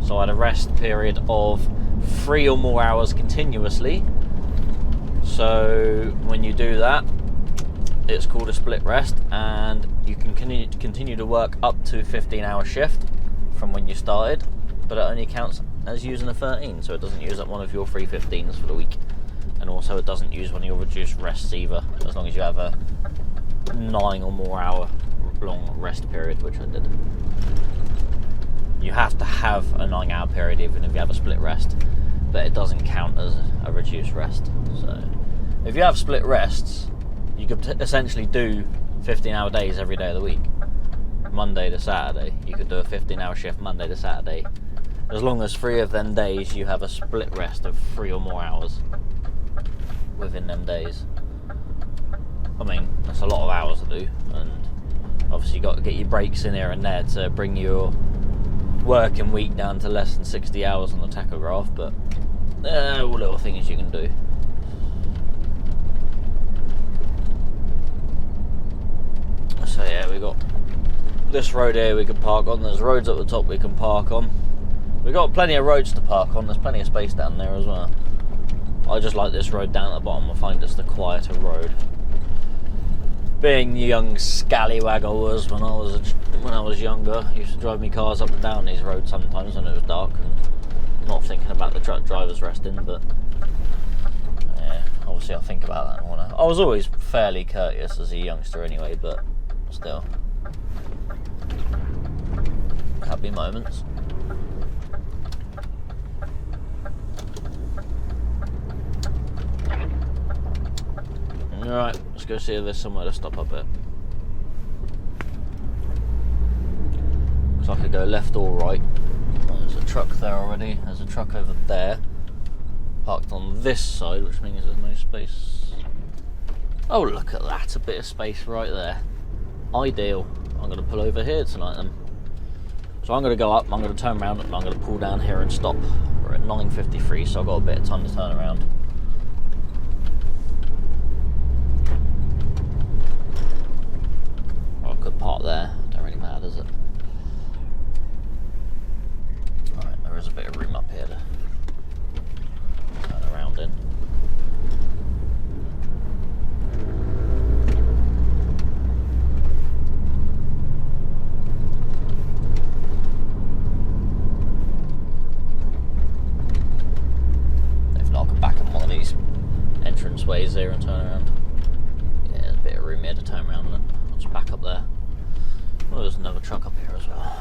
So I had a rest period of 3 or more hours continuously. So when you do that, it's called a split rest, and you can continue to work up to 15-hour shift from when you started, but it only counts as using a 13, so it doesn't use up one of your 3 15s for the week. And also it doesn't use one of your reduced rests either, as long as you have a 9 or more hour long rest period, which I did. You have to have a 9-hour period even if you have a split rest, but it doesn't count as a reduced rest. So if you have split rests, you could essentially do 15-hour days every day of the week, Monday to Saturday. You could do a 15-hour shift Monday to Saturday, as long as 3 of them days you have a split rest of 3 or more hours within them days. I mean, that's a lot of hours to do, and obviously you've got to get your breaks in here and there to bring your working week down to less than 60 hours on the tachograph, but all little things you can do. So yeah, we got this road here we can park on. There's roads at the top we can park on. We've got plenty of roads to park on. There's plenty of space down there as well. I just like this road down at the bottom. I find it's the quieter road. Being the young scallywag I was when I was younger, I used to drive me cars up and down these roads sometimes when it was dark, and not thinking about the truck drivers resting, but yeah, obviously I think about that. I was always fairly courteous as a youngster anyway, but still, happy moments. Alright, let's go see if there's somewhere to stop up here. So I could go left or right. There's a truck there already. There's a truck over there, parked on this side, which means there's no space. Oh, look at that, a bit of space right there. Ideal. I'm going to pull over here tonight then. So I'm going to go up, I'm going to turn around, and I'm going to pull down here and stop. We're at 9:53, so I've got a bit of time to turn around. Could park there, don't really matter, does it? Alright, there is a bit of room up here to turn around in. If not, I can back on one of these entrance ways there and turn around. Yeah, there's a bit of room here to turn around in it. Back up there. Oh, there's another truck up here as well.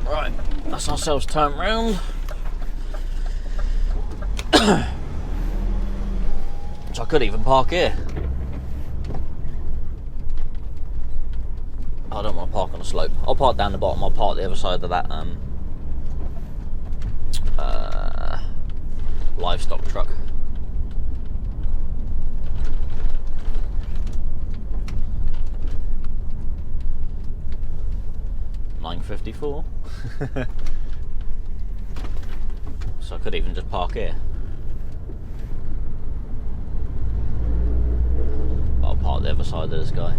Right, that's ourselves turned round. So I could even park here. I don't want to park on the slope. I'll park down the bottom. I'll park the other side of that livestock truck. $9.54. So I could even just park here. But I'll park the other side of this guy.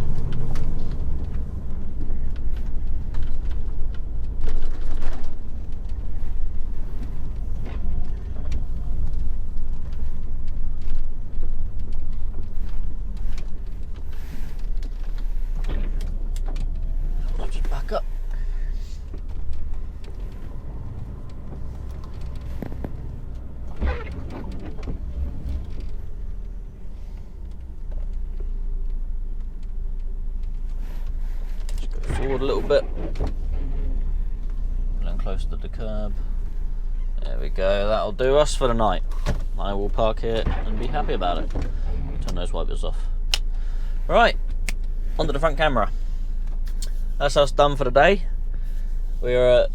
I'll just back up. Forward a little bit, and then close to the curb. There we go, that'll do us for the night. I will park here and be happy about it. Turn those wipers off. Right, onto the front camera. That's us done for the day. We're at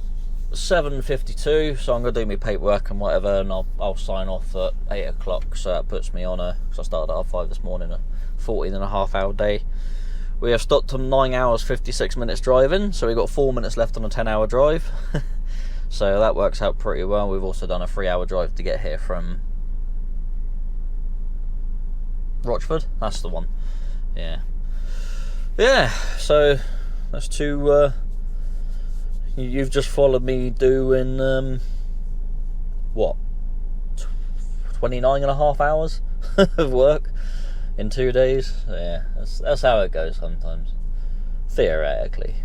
7:52, so I'm going to do my paperwork and whatever, and I'll sign off at 8 o'clock, so that puts me on because I started at 5 this morning, a 14.5-hour day. We have stopped on 9 hours 56 minutes driving, so we've got 4 minutes left on a 10-hour drive. So that works out pretty well. We've also done a 3-hour drive to get here from Rochford. That's the one. Yeah, so that's two. You've just followed me doing what, 29.5 hours of work in 2 days. So yeah, that's how it goes sometimes, theoretically.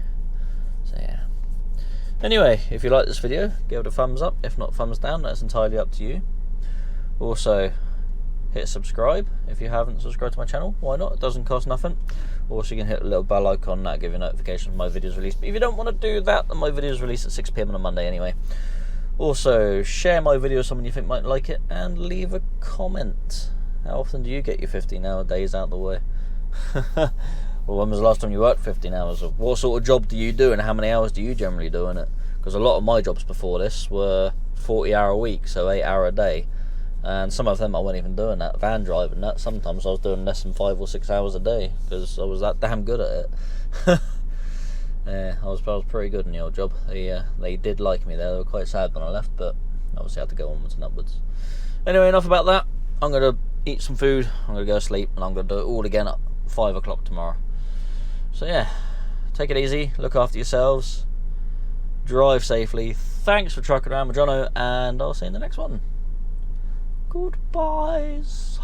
So yeah. Anyway, if you like this video, give it a thumbs up. If not, thumbs down. That's entirely up to you. Also, hit subscribe if you haven't subscribed to my channel. Why not? It doesn't cost nothing. Also, you can hit the little bell icon, that'll give you a notification when my videos released. But if you don't want to do that, then my videos released at 6 PM on a Monday anyway. Also, share my video with someone you think might like it, and leave a comment. How often do you get your 15-hour days out of the way? Well, when was the last time you worked 15 hours? Or what sort of job do you do, and how many hours do you generally do in it? Because a lot of my jobs before this were 40-hour a week, so 8 hour a day. And some of them I wasn't even doing that, van driving that. Sometimes I was doing less than 5 or 6 hours a day, because I was that damn good at it. Yeah, I was pretty good in the old job. They did like me there. They were quite sad when I left, but obviously I had to go onwards and upwards. Anyway, enough about that. I'm going to eat some food, I'm going to go to sleep, and I'm going to do it all again at 5 o'clock tomorrow. So yeah, take it easy, look after yourselves, drive safely. Thanks for trucking around with Jono, and I'll see you in the next one. Goodbyes.